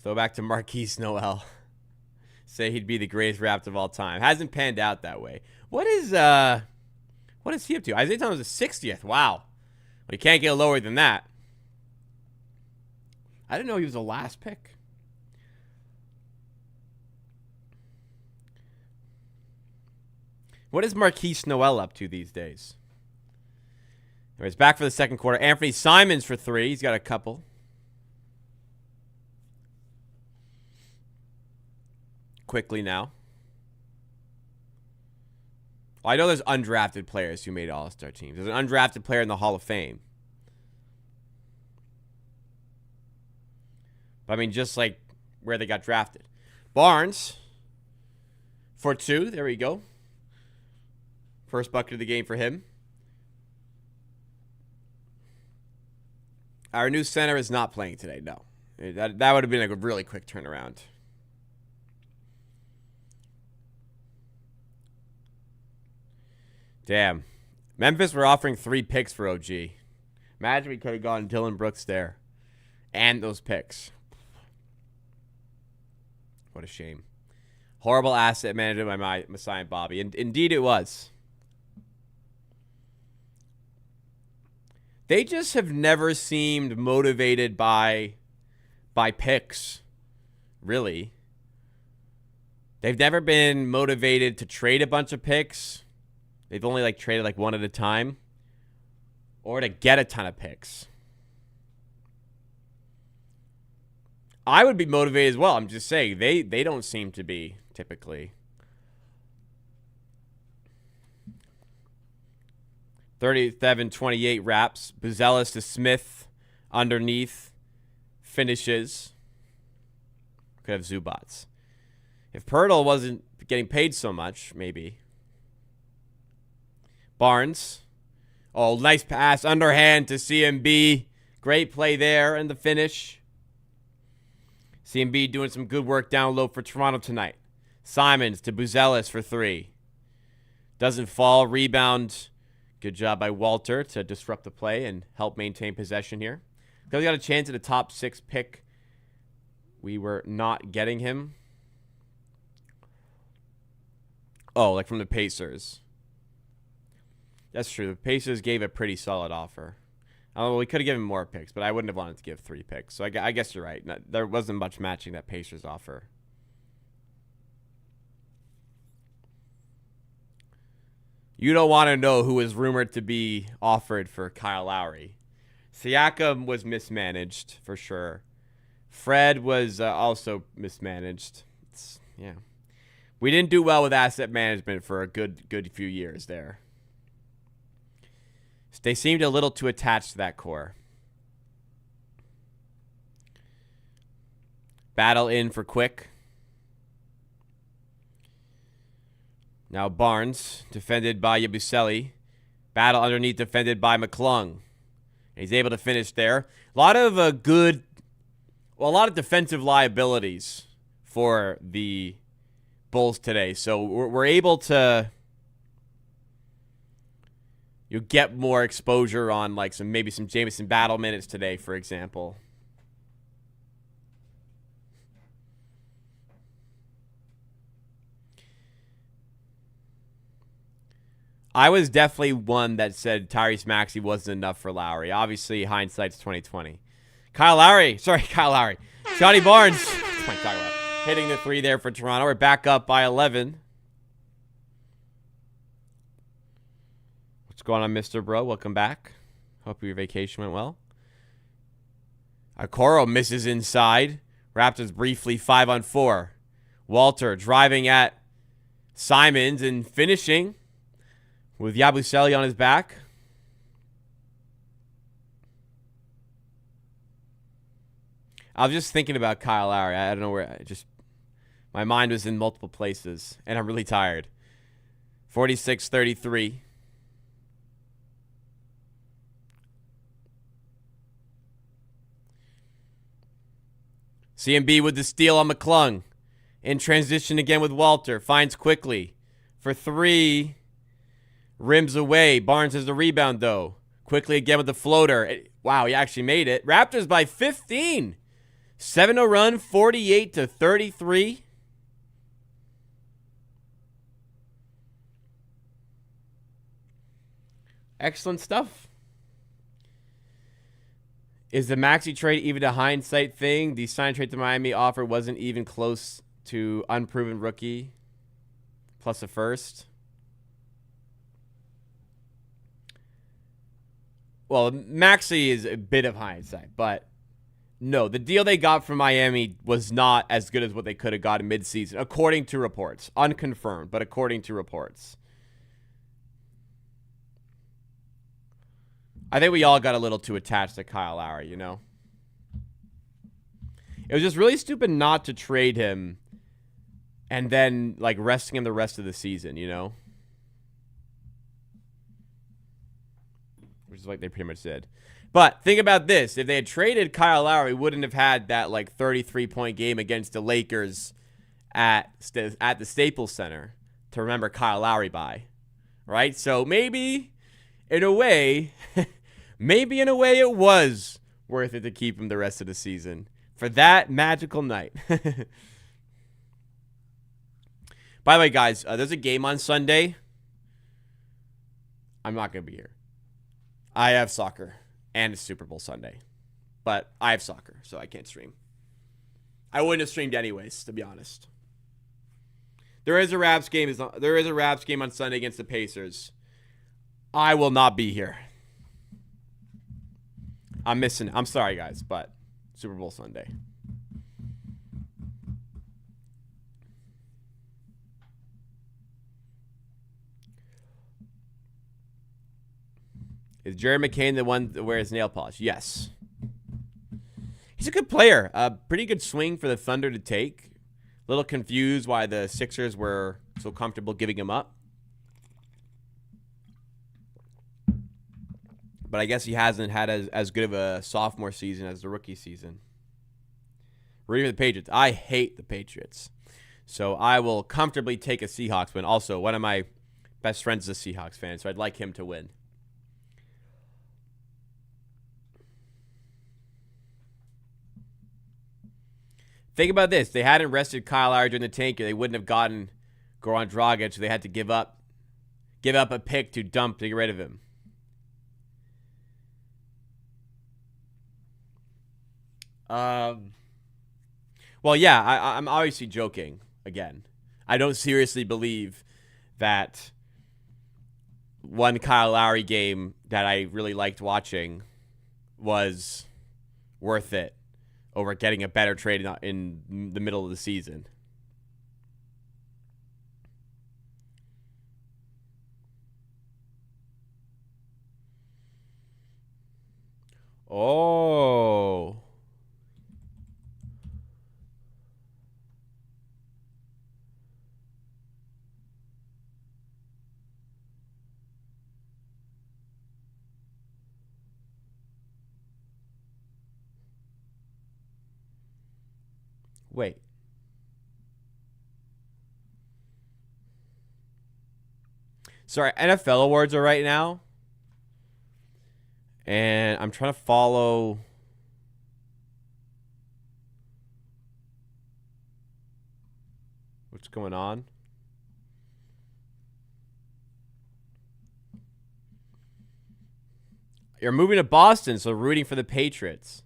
So back to Marquise Noel. Say he'd be the greatest Raptor of all time. Hasn't panned out that way. What is he up to? Isaiah Thomas is 60th. Wow. Well, you can't get lower than that. I didn't know he was the last pick. What is Marquise Noel up to these days? Anyways, back for the second quarter. Anthony Simons for 3. He's got a couple. Quickly now. Well, I know there's undrafted players who made All-Star teams. There's an undrafted player in the Hall of Fame. But I mean, just like where they got drafted. Barnes for 2. There we go. First bucket of the game for him. Our new center is not playing today. No. That would have been a really quick turnaround. Damn. Memphis were offering 3 picks for OG. Imagine we could have gone Dylan Brooks there. And those picks. What a shame. Horrible asset management by Messiah and Bobby. And indeed it was. They just have never seemed motivated by picks. Really. They've never been motivated to trade a bunch of picks. They've only traded one at a time. Or to get a ton of picks. I would be motivated as well. I'm just saying, they don't seem to be, typically. 37-28 Raps. Buzelis to Smith underneath. Finishes. Could have Zubats. If Pirtle wasn't getting paid so much, maybe. Barnes. Oh, nice pass. Underhand to CMB. Great play there and the finish. CMB doing some good work down low for Toronto tonight. Simons to Buzelis for 3. Doesn't fall. Rebound Good job by Walter to disrupt the play and help maintain possession here. Because we got a chance at a top 6 pick. We were not getting him. Oh, like from the Pacers. That's true. The Pacers gave a pretty solid offer. Oh, we could have given more picks, but I wouldn't have wanted to give 3 picks. So I guess you're right. There wasn't much matching that Pacers offer. You don't want to know who was rumored to be offered for Kyle Lowry. Siakam was mismanaged, for sure. Fred was also mismanaged. Yeah. We didn't do well with asset management for a good few years there. They seemed a little too attached to that core. Battle in for Quick. Now Barnes, defended by Yabusele. Battle underneath, defended by McClung. He's able to finish there. A lot of a lot of defensive liabilities for the Bulls today. So we're able to get more exposure on like maybe some Jameson Battle minutes today, for example. I was definitely one that said Tyrese Maxey wasn't enough for Lowry. Obviously, hindsight's 2020. Kyle Lowry. Scotty Barnes. What am I talking about? Hitting the 3 there for Toronto. We're back up by 11. What's going on, Mr. Bro? Welcome back. Hope your vacation went well. Okoro misses inside. Raptors briefly 5-on-4. Walter driving at Simons and finishing with Yabusele on his back. I was just thinking about Kyle Lowry. I don't know where. My mind was in multiple places, and I'm really tired. 46-33. CMB with the steal on McClung. In transition again with Walter. Finds quickly for 3. Rims away. Barnes has the rebound, though. Quickly again with the floater. Wow, he actually made it. Raptors by 15. 7-0 run, 48-33. Excellent stuff. Is the Maxey trade even a hindsight thing? The sign trade to Miami offer wasn't even close to unproven rookie plus a first. Well, Maxey is a bit of hindsight, but no, the deal they got from Miami was not as good as what they could have got in midseason, according to reports. Unconfirmed, but according to reports. I think we all got a little too attached to Kyle Lowry, you know? It was just really stupid not to trade him and then, like, resting him the rest of the season, you know? Which is like they pretty much did. But think about this. If they had traded Kyle Lowry, we wouldn't have had that, like, 33-point game against the Lakers at the Staples Center to remember Kyle Lowry by. Right? So maybe, in a way, it was worth it to keep him the rest of the season for that magical night. By the way, guys, there's a game on Sunday. I'm not going to be here. I have soccer. And it's Super Bowl Sunday. But I have soccer, so I can't stream. I wouldn't have streamed anyways, to be honest. There is a Raps game on Sunday against the Pacers. I will not be here. I'm missing it. I'm sorry, guys, but Super Bowl Sunday. Is Jared McCain the one that wears nail polish? Yes. He's a good player. Pretty good swing for the Thunder to take. A little confused why the Sixers were so comfortable giving him up. But I guess he hasn't had as good of a sophomore season as the rookie season. Reading the Patriots. I hate the Patriots. So I will comfortably take a Seahawks win. Also, one of my best friends is a Seahawks fan, so I'd like him to win. Think about this. They hadn't rested Kyle Lowry during the tank, or they wouldn't have gotten Goran Dragic, so they had to give up a pick to get rid of him. Well, yeah, I'm obviously joking again. I don't seriously believe that one Kyle Lowry game that I really liked watching was worth it over getting a better trade in the middle of the season. Oh. Wait. Sorry, NFL awards are right now. And I'm trying to follow. What's going on? You're moving to Boston, so rooting for the Patriots.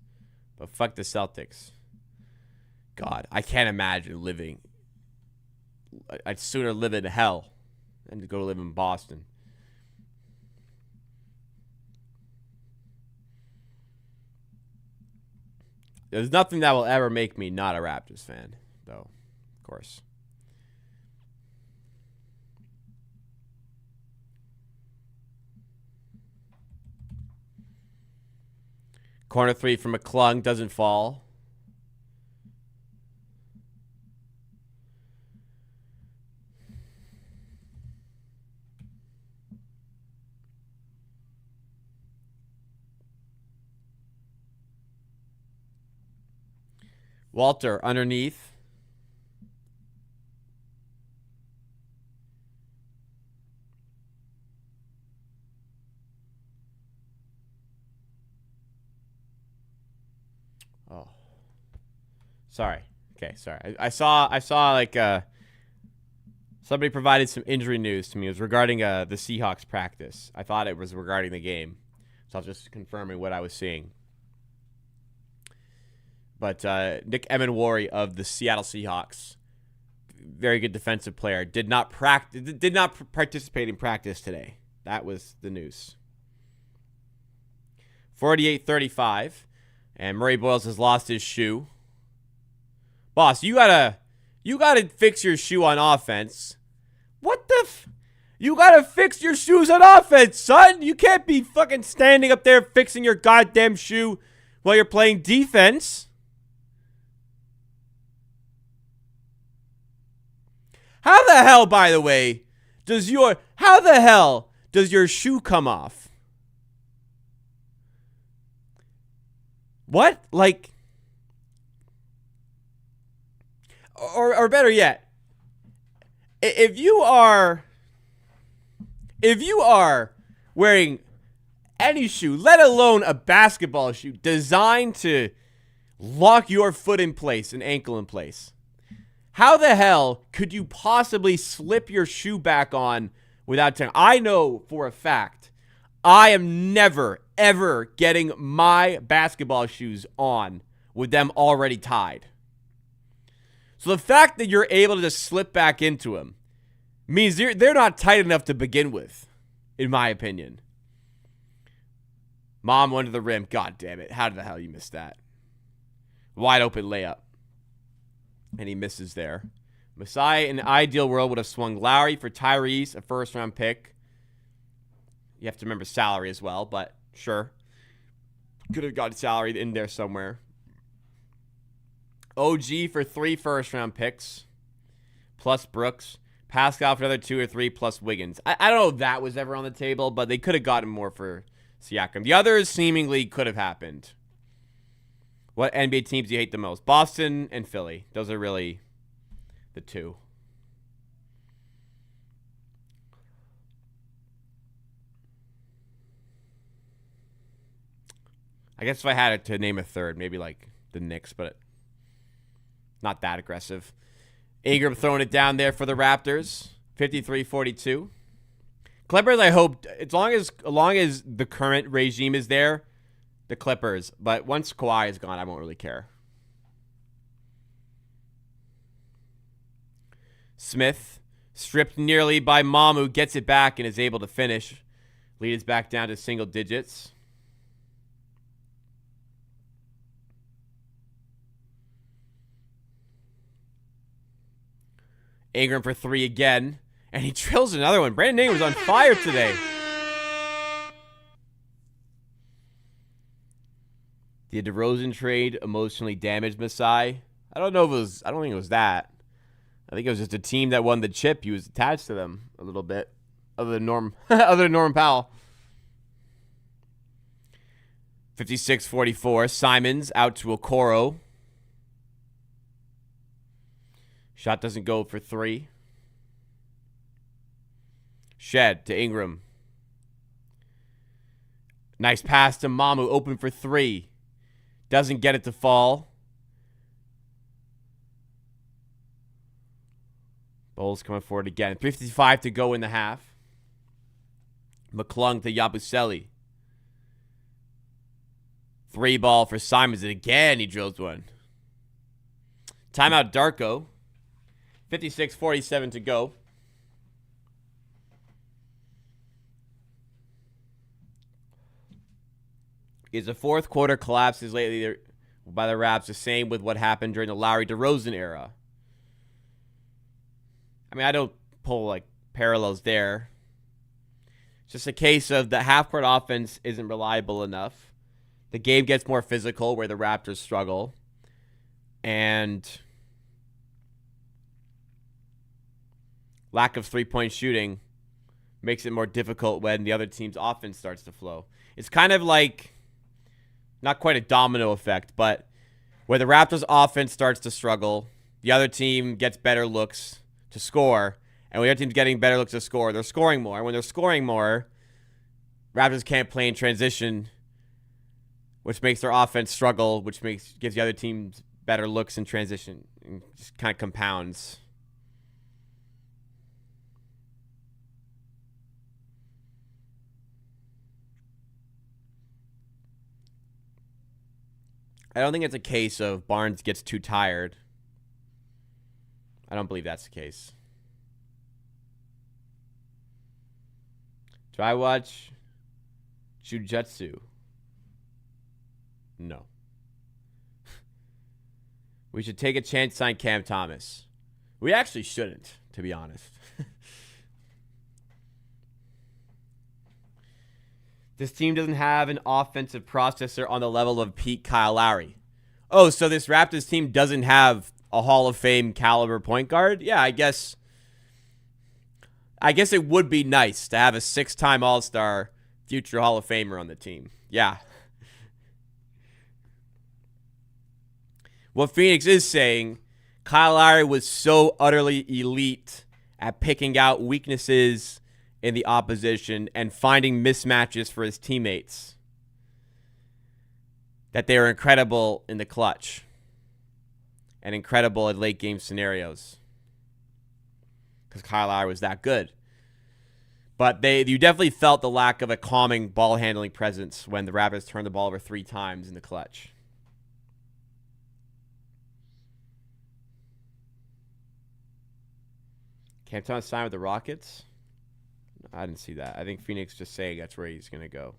But fuck the Celtics. God, I can't imagine living. I'd sooner live in hell than to go live in Boston. There's nothing that will ever make me not a Raptors fan, though, of course. Corner three from McClung doesn't fall. Walter underneath. Oh. Sorry. Okay, sorry. I saw like somebody provided some injury news to me. It was regarding the Seahawks practice. I thought it was regarding the game. So I was just confirming what I was seeing. But Nick Emenwari of the Seattle Seahawks, very good defensive player, did not participate in practice today. That was the news. 48-35, and Murray Boyles has lost his shoe. Boss, you gotta fix your shoe on offense. What the you gotta fix your shoes on offense, son. You can't be fucking standing up there fixing your goddamn shoe while you're playing defense. How the hell, by the way, does your shoe come off? What? Like, or better yet, if you are wearing any shoe, let alone a basketball shoe designed to lock your foot in place, an ankle in place, how the hell could you possibly slip your shoe back on without tying? I know for a fact I am never, ever getting my basketball shoes on with them already tied. So the fact that you're able to just slip back into them means they're not tight enough to begin with, in my opinion. Mom went to the rim. God damn it. How the hell you missed that? Wide open layup. And he misses there. Masai, in an ideal world, would have swung Lowry for Tyrese, a first-round pick. You have to remember salary as well, but sure. Could have got salary in there somewhere. OG for 3 first-round picks, plus Brooks. Pascal for another 2 or 3, plus Wiggins. I don't know if that was ever on the table, but they could have gotten more for Siakam. The others seemingly could have happened. What NBA teams do you hate the most? Boston and Philly. Those are really the two. I guess if I had to name a third, maybe like the Knicks, but Not that aggressive. Ingram throwing it down there for the Raptors. 53-42. Clippers, I hope, as long as the current regime is there, the Clippers. But once Kawhi is gone, I won't really care. Smith, stripped nearly by Mamu, gets it back and is able to finish. Lead is back down to single digits. Ingram for three again. And he drills another one. Brandon Ingram's on fire today. Did the DeRozan trade emotionally damage Masai? I don't think it was that. I think it was just a team that won the chip. He was attached to them a little bit. Other than Norm Powell. 56-44. Simons out to Okoro. Shot doesn't go for three. Shed to Ingram. Nice pass to Mamu. Open for three. Doesn't get it to fall. Bulls coming forward again. 55 to go in the half. McClung to Yabusele. Three ball for Simons. And again, he drills one. Timeout Darko. 56-47 to go. Is the fourth quarter collapses lately by the Raps the same with what happened during the Lowry DeRozan era? I mean, I don't pull like parallels there. It's just a case of the half-court offense isn't reliable enough. The game gets more physical where the Raptors struggle. And lack of three-point shooting makes it more difficult when the other team's offense starts to flow. It's kind of like, not quite a domino effect, but where the Raptors' offense starts to struggle, the other team gets better looks to score, and when the other team's getting better looks to score, they're scoring more. And when they're scoring more, Raptors can't play in transition, which makes their offense struggle, which gives the other teams better looks in transition. And just kind of compounds. I don't think it's a case of Barnes gets too tired. I don't believe that's the case. Do I watch Jujutsu? No. We should take a chance to sign Cam Thomas. We actually shouldn't, to be honest. This team doesn't have an offensive processor on the level of peak Kyle Lowry. Oh, so this Raptors team doesn't have a Hall of Fame caliber point guard? Yeah, I guess it would be nice to have a six-time All-Star future Hall of Famer on the team. Yeah. What Phoenix is saying, Kyle Lowry was so utterly elite at picking out weaknesses in the opposition and finding mismatches for his teammates that they were incredible in the clutch and incredible at late game scenarios because Kyle Lowry was that good. But you definitely felt the lack of a calming ball handling presence when the Raptors turned the ball over 3 times in the clutch. Cam Thomas signed with the Rockets? I didn't see that. I think Phoenix just saying that's where he's going to go.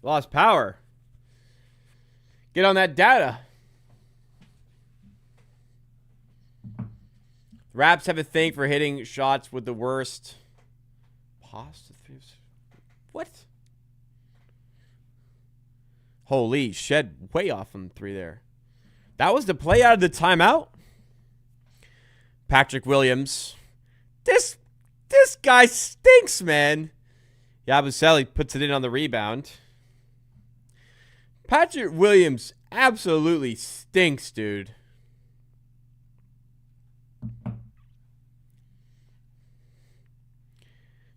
Lost power. Get on that data. Raps have a thing for hitting shots with the worst. What? Holy shed way off on 3 there. That was the play out of the timeout. Patrick Williams. This guy stinks, man. Yabusele puts it in on the rebound. Patrick Williams absolutely stinks, dude.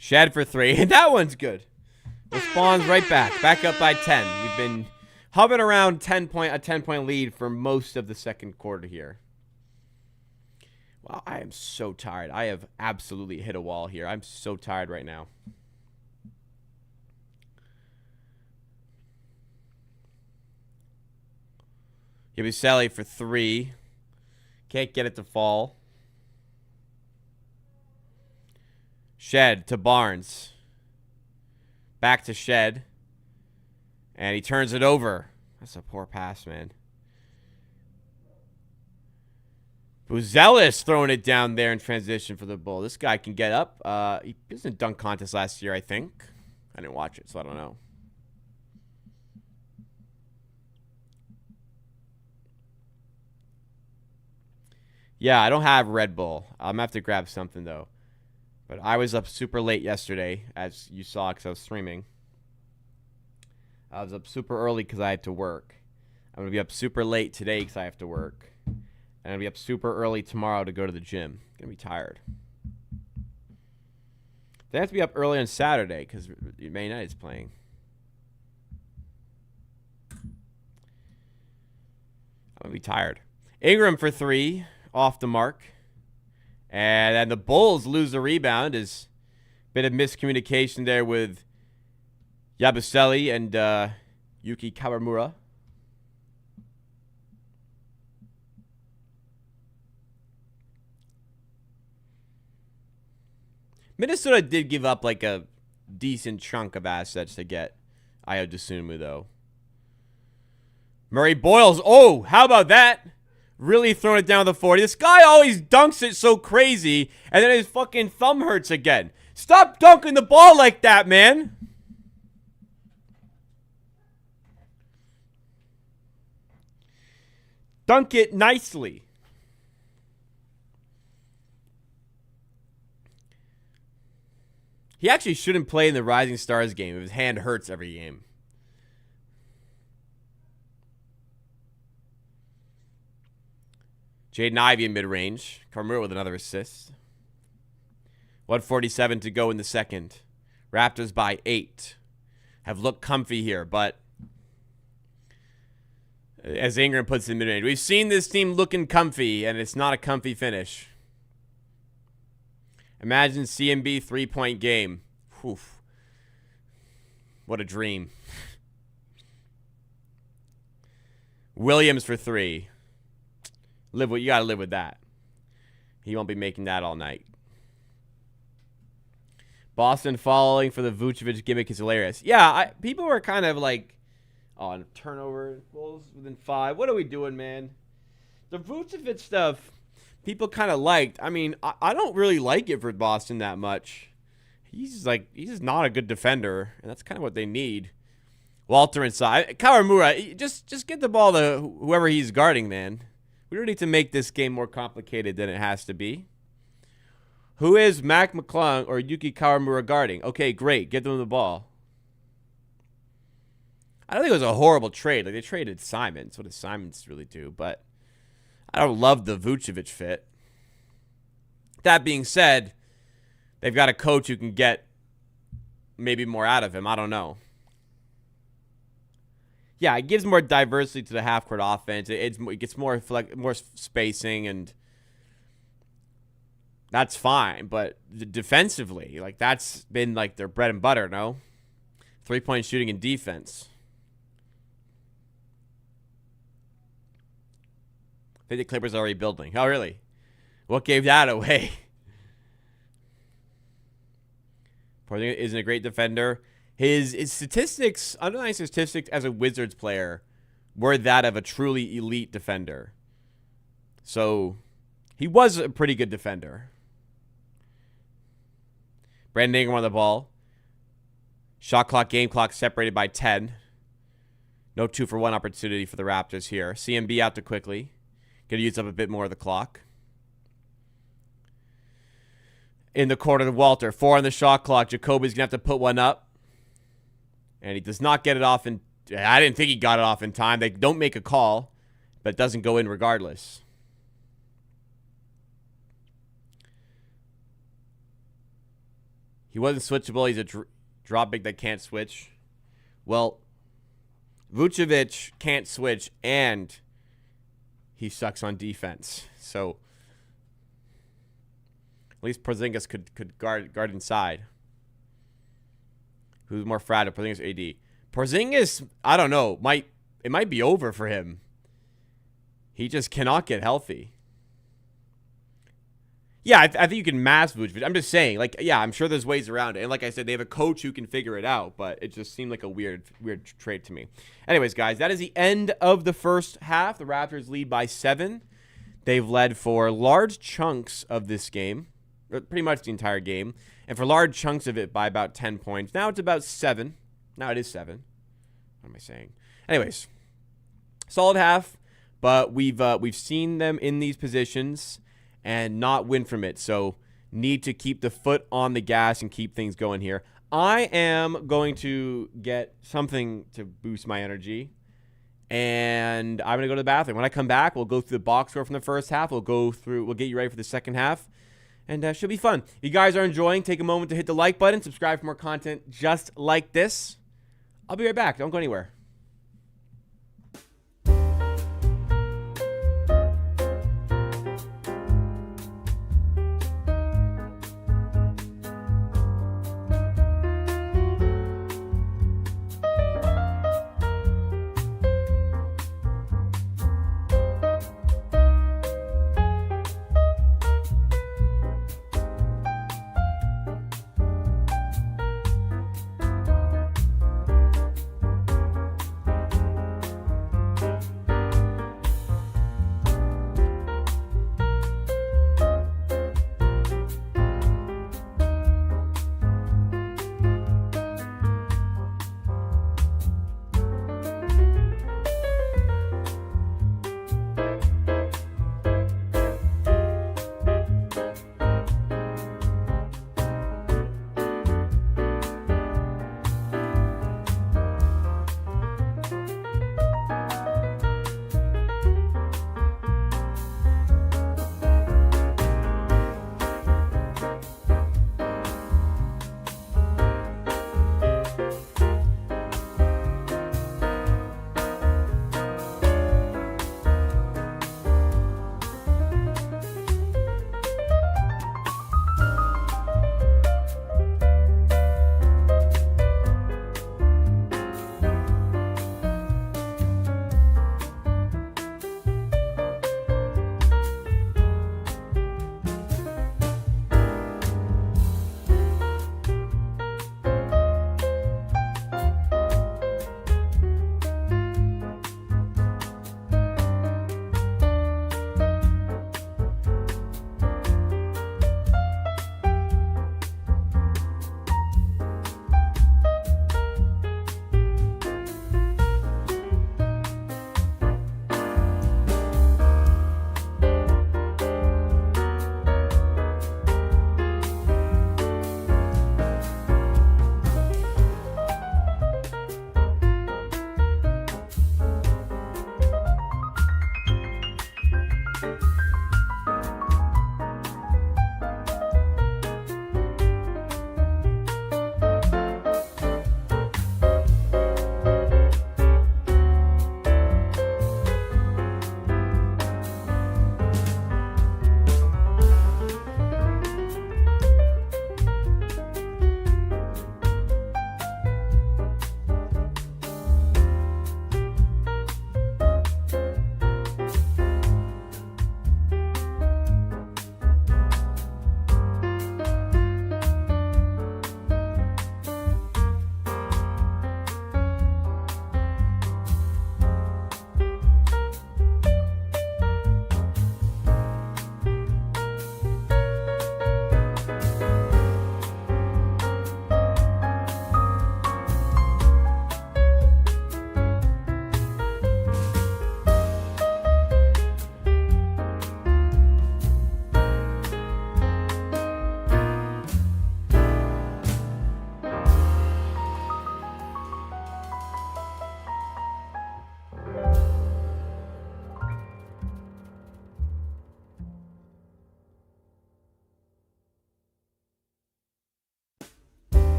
Shed for 3. And that one's good. Responds right back. Back up by 10. We've been hovering around a 10-point lead for most of the second quarter here. Wow, I am so tired. I have absolutely hit a wall here. I'm so tired right now. Yabusele for 3. Can't get it to fall. Shed to Barnes. Back to Shed. And he turns it over. That's a poor pass, man. Buzelis throwing it down there in transition for the Bull. This guy can get up. He was in a dunk contest last year, I think. I didn't watch it, so I don't know. Yeah, I don't have Red Bull. I'm going to have to grab something, though. But I was up super late yesterday, as you saw, because I was streaming. I was up super early because I had to work. I'm going to be up super late today because I have to work. And I'm going to be up super early tomorrow to go to the gym. I'm going to be tired. Then I have to be up early on Saturday because Man United is playing. I'm going to be tired. Ingram for 3. Off the mark. And then the Bulls lose the rebound. Is a bit of miscommunication there with Yabusele and Yuki Kawamura. Minnesota did give up like a decent chunk of assets to get Ayo Dosunmu, though. Murray Boyles. Oh, how about that? Really throwing it down the 40. This guy always dunks it so crazy, and then his fucking thumb hurts again. Stop dunking the ball like that, man. Dunk it nicely. He actually shouldn't play in the Rising Stars game if his hand hurts every game. Jaden Ivey in mid-range. Kawamura with another assist. 1:47 to go in the second. Raptors by 8. Have looked comfy here, but as Ingram puts it in mid-range, we've seen this team looking comfy, and it's not a comfy finish. Imagine CMB 3-point game. Whew. What a dream. Williams for 3. You gotta live with that. He won't be making that all night. Boston falling for the Vucevic gimmick is hilarious. Yeah, people were kind of like, oh, turnover, Bulls within 5. What are we doing, man? The Vucevic stuff, people kind of liked. I mean, I don't really like it for Boston that much. He's just not a good defender, and that's kind of what they need. Walter inside. Kawamura, just get the ball to whoever he's guarding, man. We don't need to make this game more complicated than it has to be. Who is Mac McClung or Yuki Kawamura guarding? Okay, great. Get them the ball. I don't think it was a horrible trade. Like, they traded Simons. What does Simons really do? But I don't love the Vucevic fit. That being said, they've got a coach who can get maybe more out of him. I don't know. Yeah, it gives more diversity to the half-court offense. It gets more spacing, and that's fine. But defensively, like, that's been like their bread and butter, no? 3-point shooting and defense. I think the Clippers are already building. Oh, really? What gave that away? Porzingis isn't a great defender. His statistics, underlying statistics as a Wizards player, were that of a truly elite defender. So He was a pretty good defender. Brandon Ingram on the ball. Shot clock, game clock separated by 10. No 2-for-1 opportunity for the Raptors here. CMB out to quickly. Going to use up a bit more of the clock. In the corner to Walter. 4 on the shot clock. Jacoby's going to have to put one up. And he does not get it off in... I didn't think he got it off in time. They don't make a call, but it doesn't go in regardless. He wasn't switchable. He's a drop big that can't switch. Well, Vucevic can't switch, and he sucks on defense. So at least Porzingis could guard inside. Who's more fragile, Porzingis or AD? Porzingis, I don't know. It might be over for him. He just cannot get healthy. Yeah, I think you can mask Vucevic. I'm just saying, like, yeah, I'm sure there's ways around it. And like I said, they have a coach who can figure it out, but it just seemed like a weird trade to me. Anyways, guys, that is the end of the first half. The Raptors lead by 7. They've led for large chunks of this game, pretty much the entire game, and for large chunks of it by about 10 points. Now it's about 7. Now it is 7. What am I saying? Anyways, solid half, but we've seen them in these positions and not win from it. So need to keep the foot on the gas and keep things going here. I am going to get something to boost my energy, and I'm going to go to the bathroom. When I come back, we'll go through the box score from the first half. We'll get you ready for the second half, and should be fun. If you guys are enjoying, take a moment to hit the like button, subscribe for more content just like this. I'll be right back. Don't go anywhere.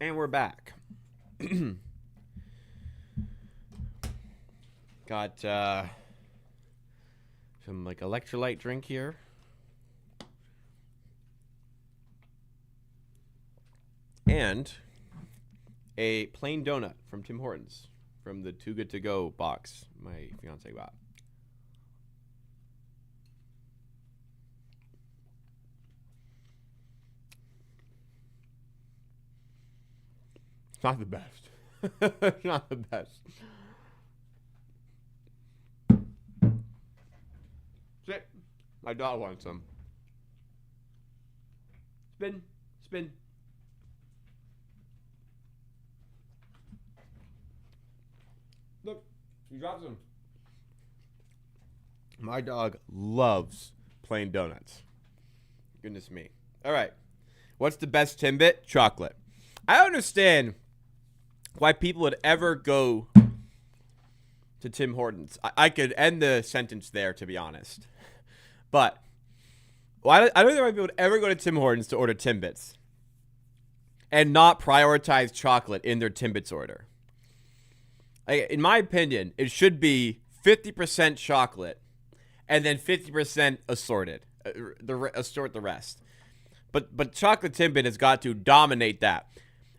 And we're back. Got some like electrolyte drink here. And a plain donut from Tim Hortons from the Too Good To Go box my fiance got. It's not the best. It's not the best. Sit. My dog wants some. Spin. Spin. Look, he drops them. My dog loves plain donuts. Goodness me. All right. What's the best Timbit? Chocolate. I don't understand why people would ever go to Tim Hortons. I could end the sentence there, to be honest. But I don't think why people would ever go to Tim Hortons to order Timbits and not prioritize chocolate in their Timbits order. In my opinion, it should be 50% chocolate and then 50% assorted. Assort the rest. But chocolate Timbit has got to dominate that.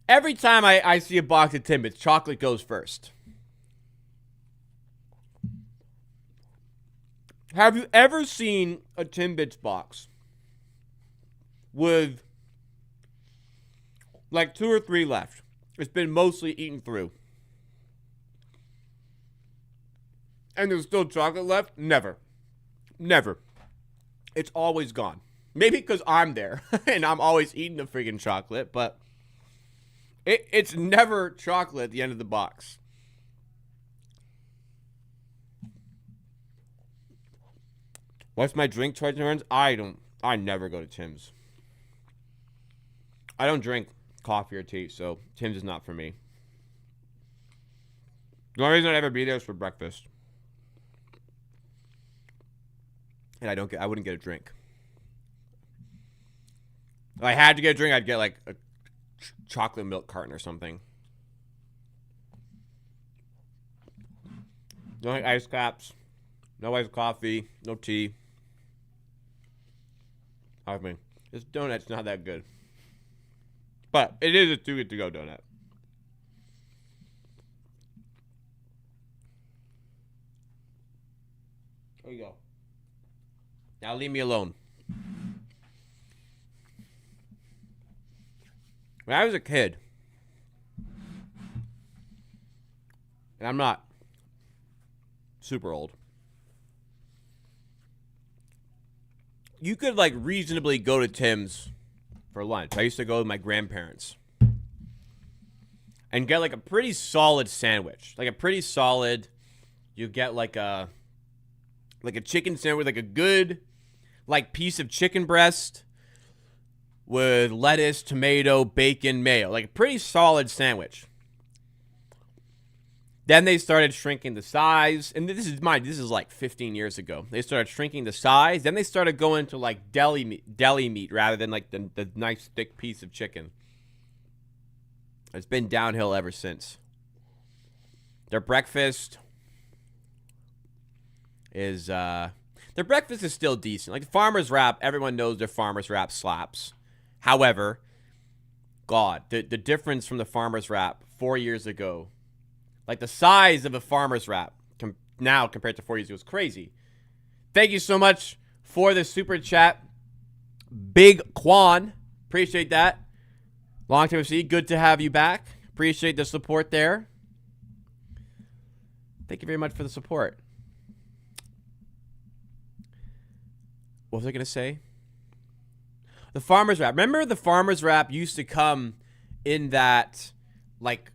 Every time I see a box of Timbits, chocolate goes first. Have you ever seen a Timbits box with like 2 or 3 left? It's been mostly eaten through. And there's still chocolate left? Never. Never. It's always gone. Maybe because I'm there and I'm always eating the freaking chocolate, but it's never chocolate at the end of the box. What's my drink choice, Tim's? I never go to Tim's. I don't drink coffee or tea, so Tim's is not for me. The only reason I'd ever be there is for breakfast. And I wouldn't get a drink. If I had to get a drink, I'd get like a chocolate milk carton or something. No ice caps. No iced coffee. No tea. I mean, this donut's not that good. But it is a Too Good To Go donut. There you go. Now leave me alone. When I was a kid, and I'm not super old, you could like reasonably go to Tim's for lunch. I used to go with my grandparents and get like a pretty solid sandwich. Like a pretty solid, you get like a chicken sandwich, like a good like piece of chicken breast with lettuce, tomato, bacon, mayo. Like a pretty solid sandwich. Then they started shrinking the size. And this is like 15 years ago. They started shrinking the size. Then they started going to like deli meat rather than like the nice thick piece of chicken. It's been downhill ever since. Their breakfast is still decent. Like the Farmer's Wrap, everyone knows their Farmer's Wrap slaps. However, God, the difference from the Farmer's Wrap 4 years ago, like the size of a Farmer's Wrap now compared to 4 years ago is crazy. Thank you so much for the super chat, Big Quan. Appreciate that. Long time see. Good to have you back. Appreciate the support there. Thank you very much for the support. What was I going to say? The Farmer's Wrap. Remember the Farmer's Wrap used to come in that, like,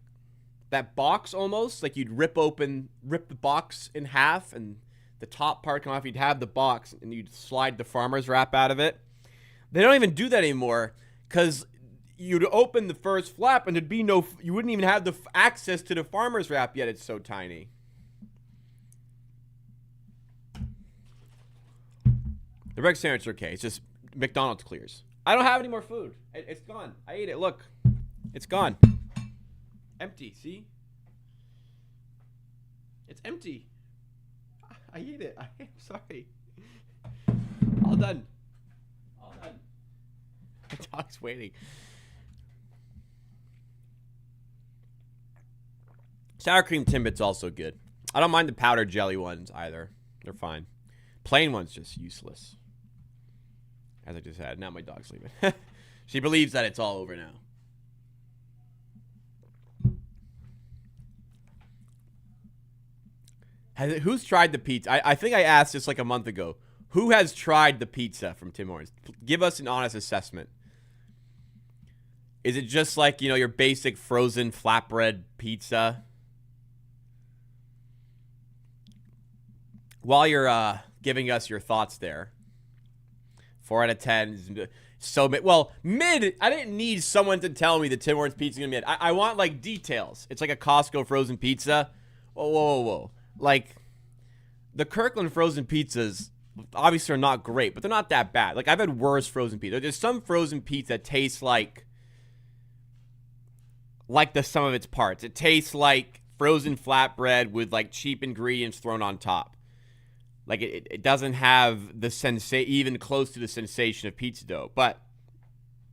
that box almost? Like you'd rip the box in half and the top part come off. You'd have the box and you'd slide the Farmer's Wrap out of it. They don't even do that anymore because you'd open the first flap and you wouldn't even have the access to the Farmer's Wrap yet. It's so tiny. The breakfast sandwich are okay. It's just McDonald's clears. I don't have any more food. It's gone. I ate it. Look. It's gone. Empty, see? It's empty. I ate it. I'm sorry. All done. All done. My dog's waiting. Sour cream Timbit's also good. I don't mind the powdered jelly ones either. They're fine. Plain one's just useless. As I just had. Now my dog's leaving. She believes that it's all over now. Who's tried the pizza? I think I asked this like a month ago. Who has tried the pizza from Tim Hortons? Give us an honest assessment. Is it just like, your basic frozen flatbread pizza? While you're giving us your thoughts there, 4 out of 10. So mid. I didn't need someone to tell me that Tim Hortons pizza is gonna be mid. I want like details. It's like a Costco frozen pizza. Whoa. Like the Kirkland frozen pizzas obviously are not great, but they're not that bad. Like I've had worse frozen pizza. There's some frozen pizza that tastes like the sum of its parts. It tastes like frozen flatbread with like cheap ingredients thrown on top. Like it doesn't have the even close to the sensation of pizza dough. But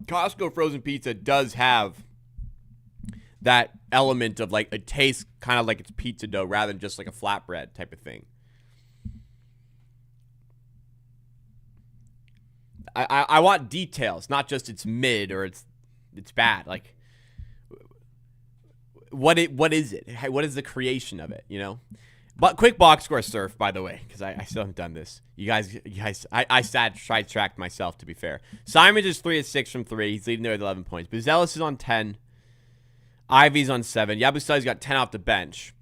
Costco frozen pizza does have that element of like it tastes kind of like it's pizza dough rather than just like a flatbread type of thing. I want details, not just it's mid or it's bad. Like what is it? What is the creation of it? But quick box score surf, by the way, because I still haven't done this. You guys, I sidetracked myself, to be fair. Simons is 3 of 6 from 3. He's leading there with 11 points. Buzelis is on 10. Ivy's on 7. Yabusai's got 10 off the bench.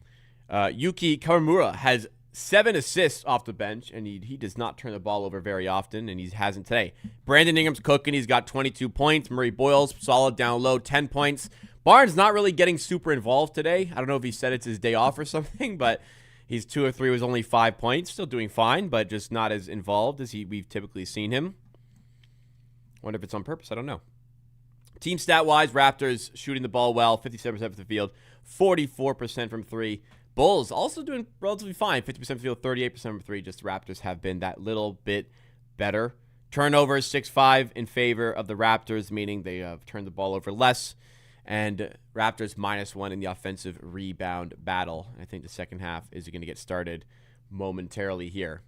Yuki Kawamura has 7 assists off the bench, and he does not turn the ball over very often, and he hasn't today. Brandon Ingram's cooking. He's got 22 points. Murray Boyle's solid down low, 10 points. Barnes not really getting super involved today. I don't know if he said it's his day off or something, but he's 2 of 3 with only 5 points. Still doing fine, but just not as involved as we've typically seen him. Wonder if it's on purpose. I don't know. Team stat-wise, Raptors shooting the ball well, 57% from the field, 44% from 3. Bulls also doing relatively fine, 50% from the field, 38% from 3. Just the Raptors have been that little bit better. Turnovers, 6-5 in favor of the Raptors, meaning they have turned the ball over less. And Raptors -1 in the offensive rebound battle. I think the second half is going to get started momentarily here.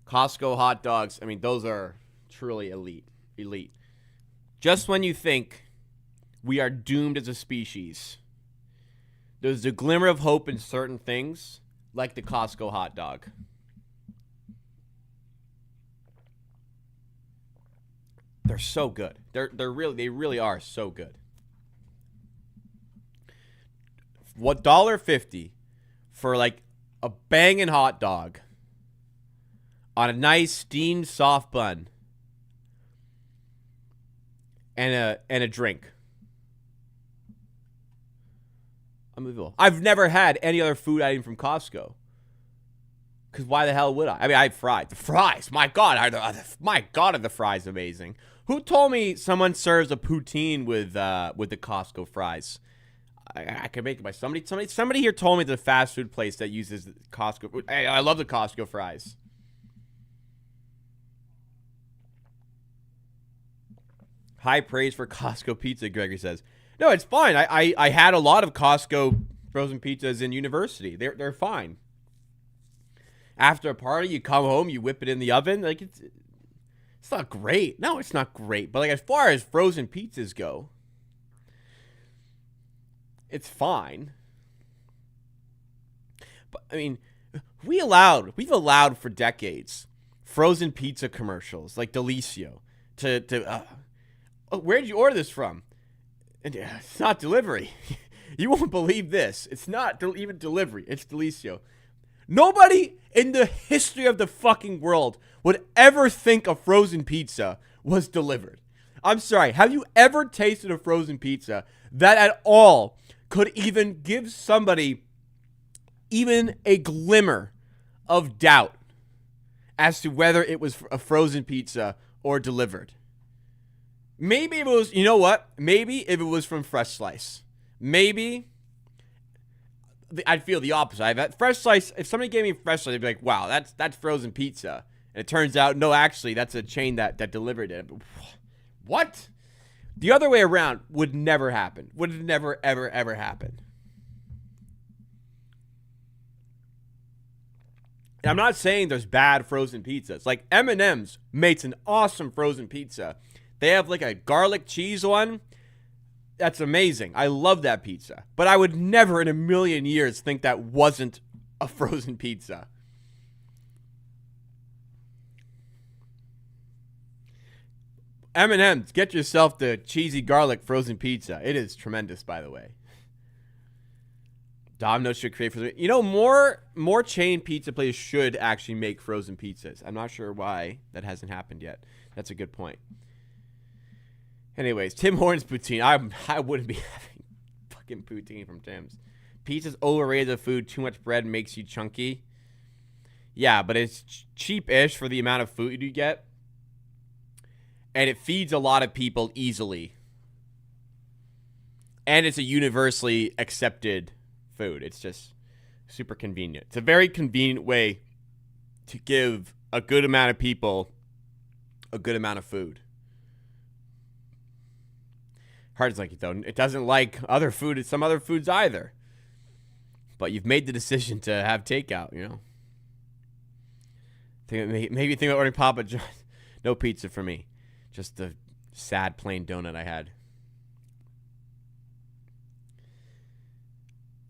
Costco hot dogs, those are truly elite. Just when you think we are doomed as a species, there's a glimmer of hope in certain things, like the Costco hot dog. They're so good. They really are so good. What $1.50 for like a banging hot dog on a nice steamed soft bun and a drink. Unbelievable. I've never had any other food item from Costco. Because why the hell would I? I had fries. The fries, my God, are the fries amazing? Who told me someone serves a poutine with the Costco fries? I can make it by somebody here told me the fast food place that uses Costco. I love the Costco fries. High praise for Costco pizza, Gregory says. No, it's fine. I had a lot of Costco frozen pizzas in university. They're fine. After a party, you come home, you whip it in the oven. Like it's not great. No, it's not great. But like as far as frozen pizzas go, it's fine. But we've allowed for decades frozen pizza commercials like Delicio where did you order this from? And it's not delivery. You won't believe this. It's not even delivery. It's Delicio. Nobody in the history of the fucking world would ever think a frozen pizza was delivered. I'm sorry. Have you ever tasted a frozen pizza that at all could even give somebody even a glimmer of doubt as to whether it was a frozen pizza or delivered? Maybe if it was, you know what? Maybe if it was from Fresh Slice. Maybe I'd feel the opposite. I've had Fresh Slice. If somebody gave me Fresh Slice, I'd be like, wow, that's frozen pizza. And it turns out, no, actually, that's a chain that delivered it. What? The other way around would never happen. Would never, ever, ever happen. And I'm not saying there's bad frozen pizzas. Like M&M's makes an awesome frozen pizza. They have like a garlic cheese one. That's amazing. I love that pizza. But I would never in a million years think that wasn't a frozen pizza. M&M's, get yourself the cheesy garlic frozen pizza. It is tremendous, by the way. Domino's should create frozen. You know, more chain pizza places should actually make frozen pizzas. I'm not sure why that hasn't happened yet. That's a good point. Anyways, Tim Hortons poutine. I wouldn't be having fucking poutine from Tim's. Pizza's overrated food. Too much bread makes you chunky. Yeah, but it's cheap-ish for the amount of food you get. And it feeds a lot of people easily. And it's a universally accepted food. It's just super convenient. It's a very convenient way to give a good amount of people a good amount of food. Hard's like it though. It doesn't like other food. Some other foods either. But you've made the decision to have takeout. You know. Maybe think about ordering Papa John's. No pizza for me. Just the sad plain donut I had.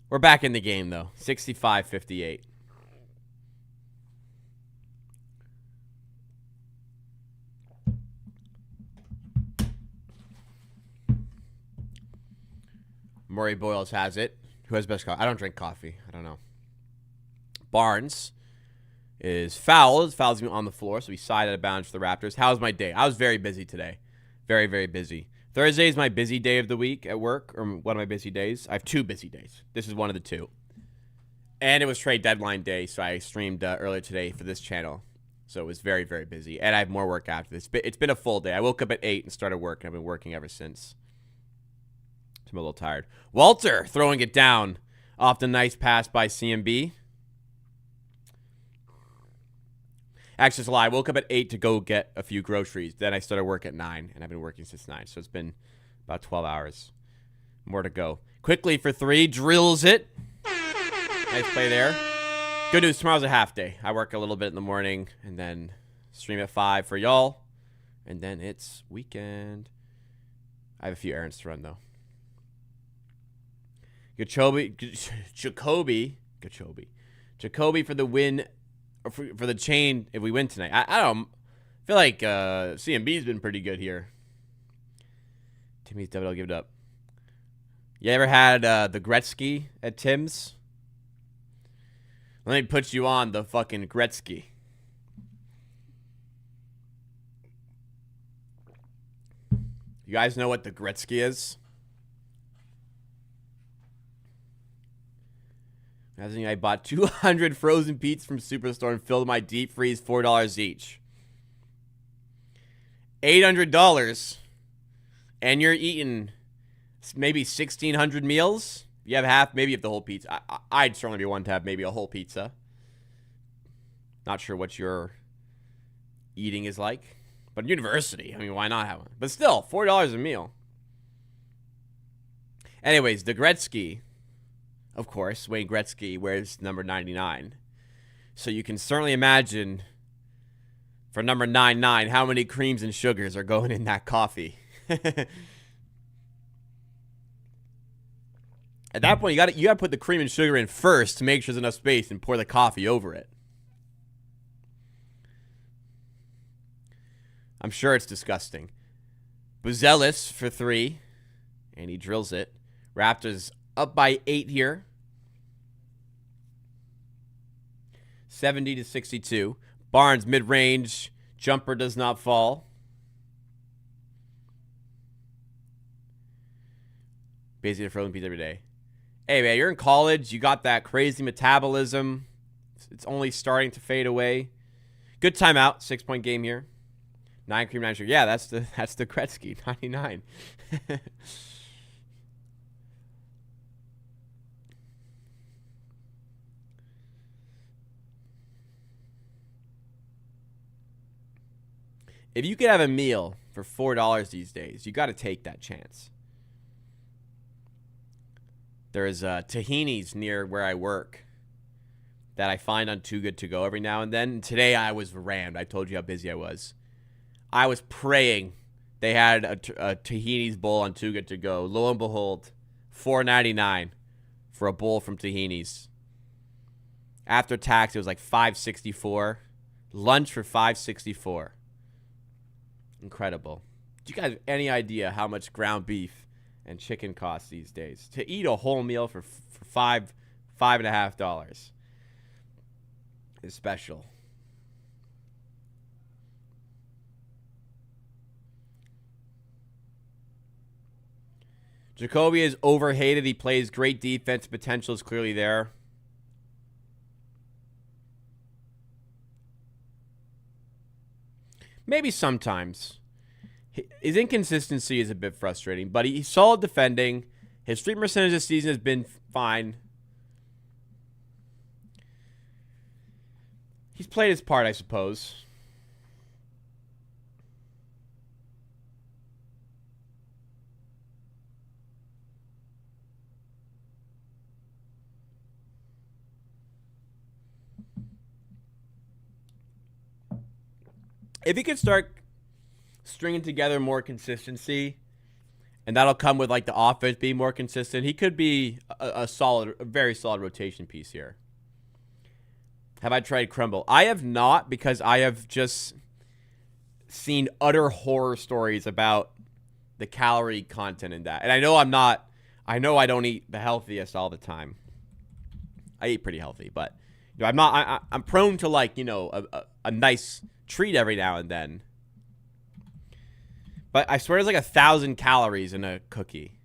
We're back in the game, though. 65-58. Murray Boyles has it. Who has best coffee? I don't drink coffee. I don't know. Barnes is fouled. Fouls me on the floor, so he's side out of bounds for the Raptors. How's my day? I was very busy today. Very, very busy. Thursday is my busy day of the week at work, or one of my busy days. I have 2 busy days. This is one of the 2. And it was trade deadline day, so I streamed earlier today for this channel. So it was very, very busy. And I have more work after this. It's been a full day. I woke up at 8 and started work, and I've been working ever since. So I'm a little tired. Walter throwing it down off the nice pass by CMB. Actually, it's a lie. I woke up at 8 to go get a few groceries. Then I started work at 9, and I've been working since 9. So it's been about 12 hours. More to go. Quickly for 3. Drills it. Nice play there. Good news. Tomorrow's a half day. I work a little bit in the morning, and then stream at 5 for y'all. And then it's weekend. I have a few errands to run, though. Jacoby for the win. For the chain, if we win tonight. I don't feel like CMB's been pretty good here. Timmy's double give it up. You ever had the Gretzky at Tim's? Let me put you on the fucking Gretzky. You guys know what the Gretzky is? I bought 200 frozen pizzas from Superstore and filled my deep freeze $4 each. $800, and you're eating maybe 1,600 meals. You have half, maybe you have the whole pizza. I'd certainly be one to have maybe a whole pizza. Not sure what your eating is like, but university. I mean, why not have one? But still, $4 a meal. Anyways, the Gretzky. Of course, Wayne Gretzky wears number 99. So you can certainly imagine for number 99 how many creams and sugars are going in that coffee. At that point, you got to put the cream and sugar in first to make sure there's enough space and pour the coffee over it. I'm sure it's disgusting. Buzelis for 3, and he drills it. Raptors up by 8 here. 70-62. Barnes mid-range. Jumper does not fall. Basically a frozen pizza every day. Hey, man, you're in college. You got that crazy metabolism. It's only starting to fade away. Good timeout. 6-point game here. 9 cream, 9 sugar. Yeah, that's the Gretzky 99. If you could have a meal for $4 these days, you got to take that chance. There's tahinis near where I work that I find on Too Good To Go every now and then. Today I was rammed. I told you how busy I was. I was praying they had a tahini's bowl on Too Good To Go. Lo and behold, $4.99 for a bowl from tahini's. After tax, it was like $5.64. Lunch for $5.64. Incredible. Do you guys have any idea how much ground beef and chicken costs these days? To eat a whole meal for $5.50 is special. Jacoby is overhated. He plays great defense. Potential is clearly there. Maybe sometimes. His inconsistency is a bit frustrating, but he's solid defending. His street percentage this season has been fine. He's played his part, I suppose. If he could start stringing together more consistency, and that'll come with like the offense being more consistent, he could be a very solid rotation piece here. Have I tried crumble? I have not, because I have just seen utter horror stories about the calorie content in that. And I know I don't eat the healthiest all the time. I eat pretty healthy, but I'm prone to like, a nice treat every now and then. But I swear there's like 1,000 calories in a cookie.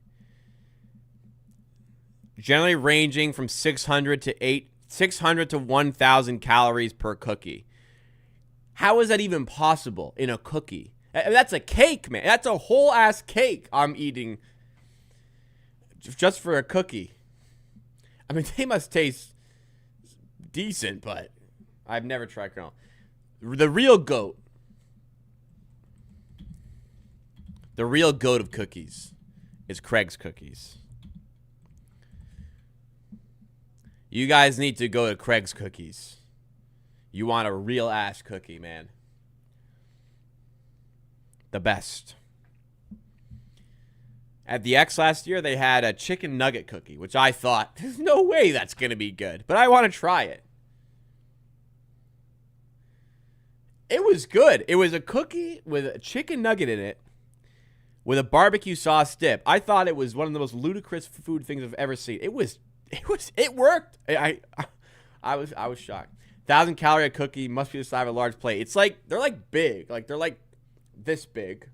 Generally ranging from 600 to 1,000 calories per cookie. How is that even possible in a cookie? That's a cake, man. That's a whole ass cake I'm eating just for a cookie. I mean, they must taste decent, but I've never tried granola. The real goat of cookies is Craig's Cookies. You guys need to go to Craig's Cookies. You want a real ass cookie, man. The best. At the X last year, they had a chicken nugget cookie, which I thought, there's no way that's going to be good. But I want to try it. It was good. It was a cookie with a chicken nugget in it with a barbecue sauce dip. I thought it was one of the most ludicrous food things I've ever seen. It worked. I was shocked. 1,000 calorie cookie must be the size of a large plate. It's like they're like big. Like they're like this big.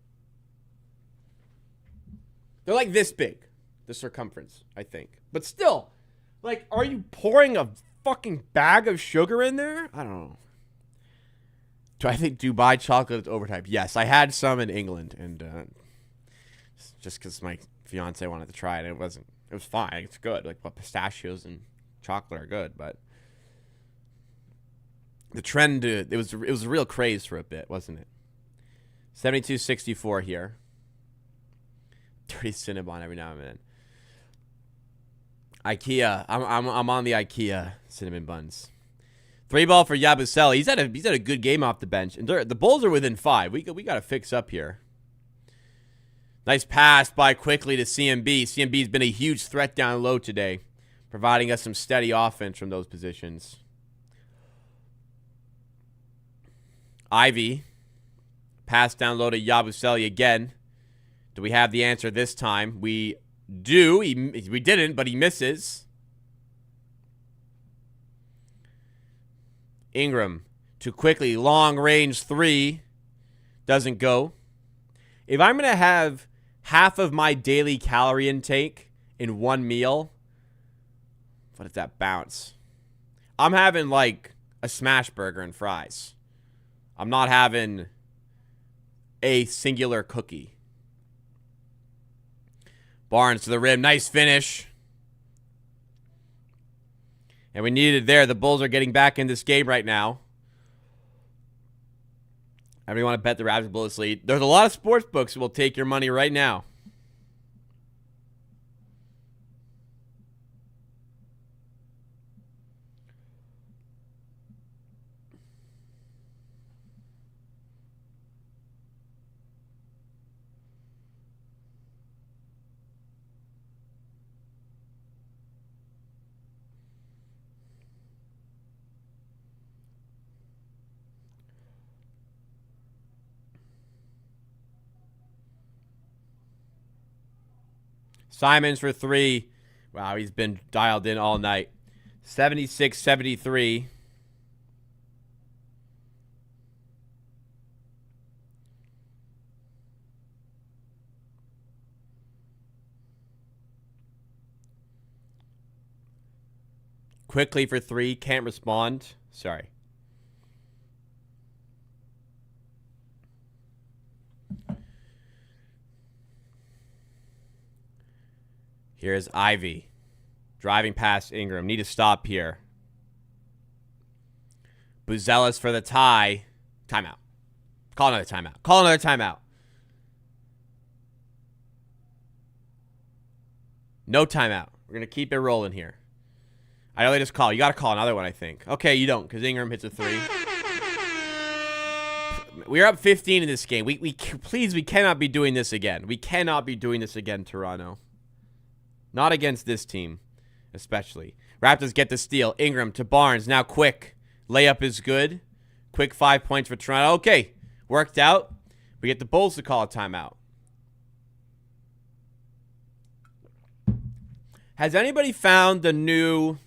They're like this big, the circumference, I think. But still, like, are you pouring a fucking bag of sugar in there? I don't know. Do I think Dubai chocolate is overhyped? Yes, I had some in England, and just because my fiance wanted to try it, it was fine. It's good. Like, what, pistachios and chocolate are good, but the trend, it was a real craze for a bit, wasn't it? 72.64 here. Dirty Cinnabon every now and then. IKEA. I'm on the IKEA cinnamon buns. 3-ball for Yabusele. He's had a good game off the bench. And the Bulls are within 5. We got to fix up here. Nice pass by quickly to CMB. CMB's been a huge threat down low today, providing us some steady offense from those positions. Ivy. Pass down low to Yabusele again. Do we have the answer this time? We do. We didn't, but he misses. Ingram too quickly. Long range 3. Doesn't go. If I'm going to have half of my daily calorie intake in one meal, what is that bounce? I'm having like a smash burger and fries. I'm not having a singular cookie. Barnes to the rim. Nice finish. And we needed it there. The Bulls are getting back in this game right now. Everybody want to bet the Raptors Bullets lead? There's a lot of sports books who will take your money right now. Simons for three. Wow, he's been dialed in all night. 76-73. Quickly for three. Can't respond. Sorry. Here's Ivy. Driving past Ingram. Need to stop here. Buzelis for the tie. Timeout. Call another timeout. Call another timeout. No timeout. We're going to keep it rolling here. I know they just call. You got to call another one, I think. Okay, you don't, because Ingram hits a three. We're up 15 in this game. Please, we cannot be doing this again. We cannot be doing this again, Toronto. Not against this team, especially. Raptors get the steal. Ingram to Barnes. Now quick. Layup is good. Quick 5 points for Toronto. Okay, worked out. We get the Bulls to call a timeout. Has anybody found the new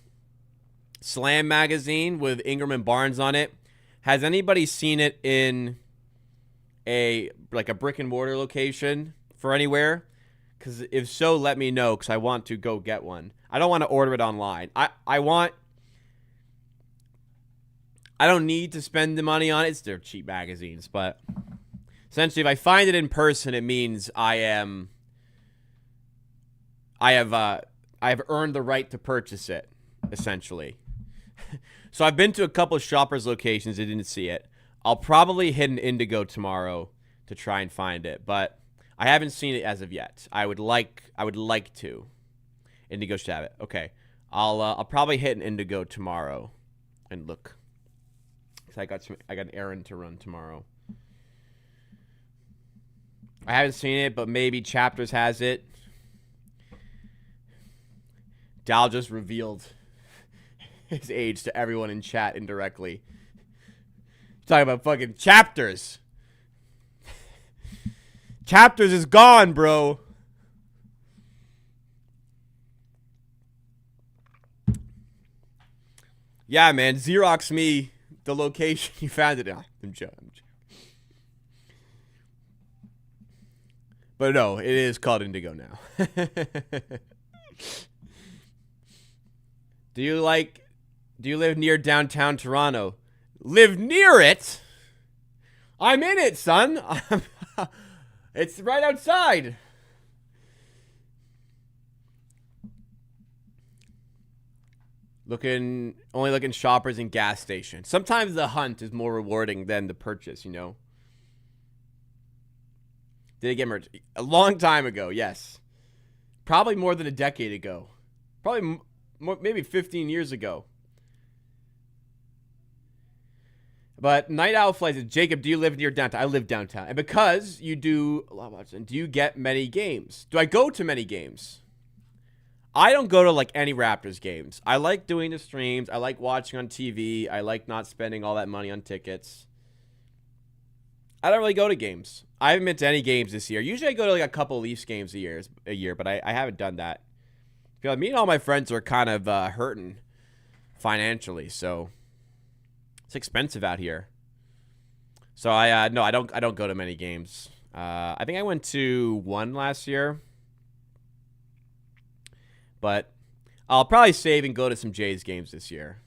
Slam magazine with Ingram and Barnes on it? Has anybody seen it in a brick and mortar location for anywhere? Because if so, let me know, because I want to go get one. I don't want to order it online. I don't need to spend the money on it. They're cheap magazines, but essentially, if I find it in person, it means I have earned the right to purchase it, essentially. So I've been to a couple of Shoppers locations. I didn't see it. I'll probably hit an Indigo tomorrow to try and find it, but I haven't seen it as of yet. I would like to. Indigo should have it. Okay, I'll probably hit an Indigo tomorrow and look. Cause I got an errand to run tomorrow. I haven't seen it, but maybe Chapters has it. Dal just revealed his age to everyone in chat indirectly. Talking about fucking Chapters. Chapters is gone, bro. Yeah, man. Xerox me the location you found it on. I'm joking. But no, it is called Indigo now. Do you live near downtown Toronto? Live near it? I'm in it, son. It's right outside. Only looking Shoppers and gas stations. Sometimes the hunt is more rewarding than the purchase, you know. Did it get merged? A long time ago, yes. Probably more than a decade ago. Probably maybe 15 years ago. But Night Owl Flies is, Jacob, do you live near downtown? I live downtown. And because you do you get many games? Do I go to many games? I don't go to any Raptors games. I like doing the streams. I like watching on TV. I like not spending all that money on tickets. I don't really go to games. I haven't been to any games this year. Usually I go to a couple Leafs games a year, but I haven't done that. I feel like me and all my friends are kind of hurting financially, so it's expensive out here. So I don't go to many games. I think I went to one last year, but I'll probably save and go to some Jays games this year.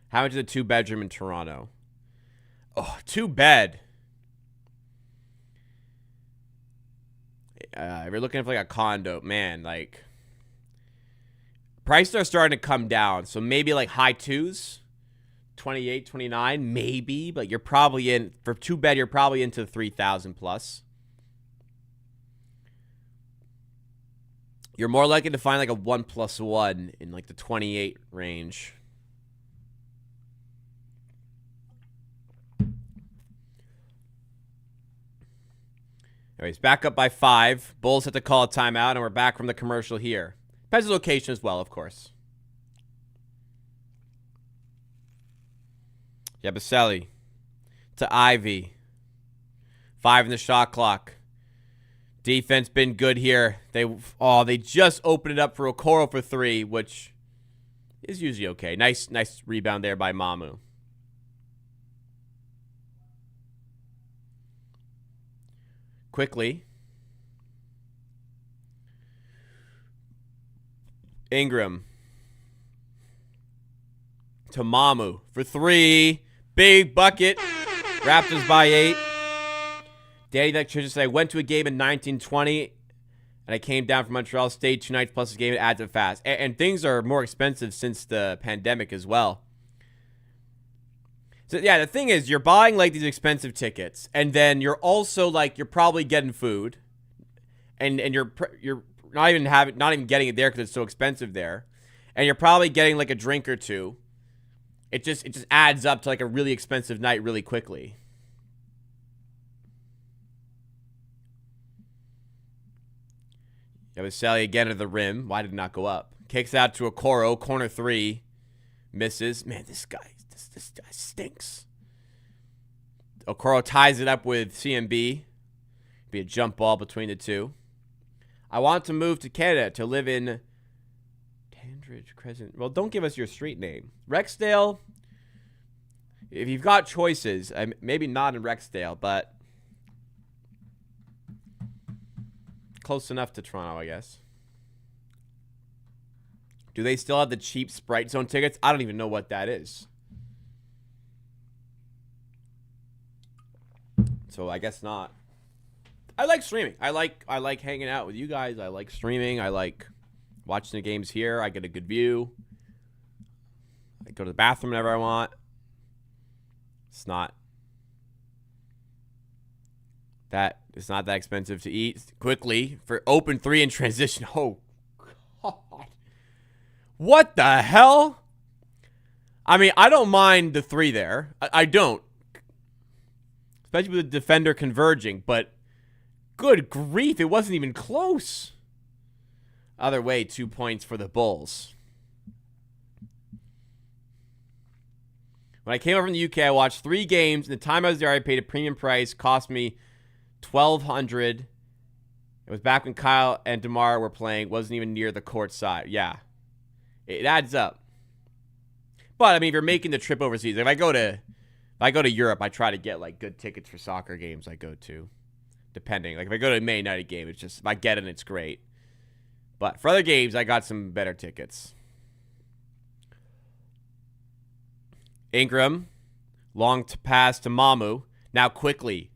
How much is a 2-bedroom in Toronto? Oh, 2-bed. if you're looking for like a condo, man, like prices are starting to come down. So maybe like high twos, 28, 29, maybe, but you're probably in for 2-bed. You're probably into 3,000 plus. You're more likely to find like a 1+1 in like the 28 range. Anyways, back up by 5. Bulls have to call a timeout, and we're back from the commercial here. Depends on the location as well, of course. Yabusele to Ivy. 5 in the shot clock. Defense been good here. They just opened it up for Okoro for 3, which is usually okay. Nice rebound there by Mamu. Quickly. Ingram to Mamu for 3. Big bucket. Raptors by 8. Danny Electrician said, I went to a game in 1920, and I came down from Montreal, stayed 2 nights plus a game, and adds it fast. And things are more expensive since the pandemic as well. So, yeah, the thing is, you're buying, like, these expensive tickets, and then you're also, like, you're probably getting food, and you're not even getting it there because it's so expensive there, and you're probably getting, like, a drink or two. It just adds up to, like, a really expensive night really quickly. Yabusele again at the rim. Why did it not go up? Kicks out to Okoro. Corner 3. Misses. Man, this guy stinks. Okoro ties it up with CMB. Be a jump ball between the two. I want to move to Canada to live in Dandridge Crescent. Well, don't give us your street name. Rexdale. If you've got choices, maybe not in Rexdale, but close enough to Toronto, I guess. Do they still have the cheap Sprite Zone tickets? I don't even know what that is. So I guess not. I like streaming. I like hanging out with you guys. I like streaming. I like watching the games here. I get a good view. I go to the bathroom whenever I want. It's not that expensive to eat. Quickly for open 3 in transition. Oh God. What the hell? I mean, I don't mind the 3 there. I don't. Especially with the defender converging, but good grief, it wasn't even close. Other way, 2 points for the Bulls. When I came over from the UK, I watched 3 games. And the time I was there, I paid a premium price. Cost me $1,200. It was back when Kyle and DeMar were playing. Wasn't even near the court side. Yeah. It adds up. But, I mean, if you're making the trip overseas, if I go to Europe, I try to get, like, good tickets for soccer games I go to. Depending. Like, if I go to a Man United game, it's just, if I get it, it's great. But for other games, I got some better tickets. Ingram. Long pass to Mamu. Now quickly.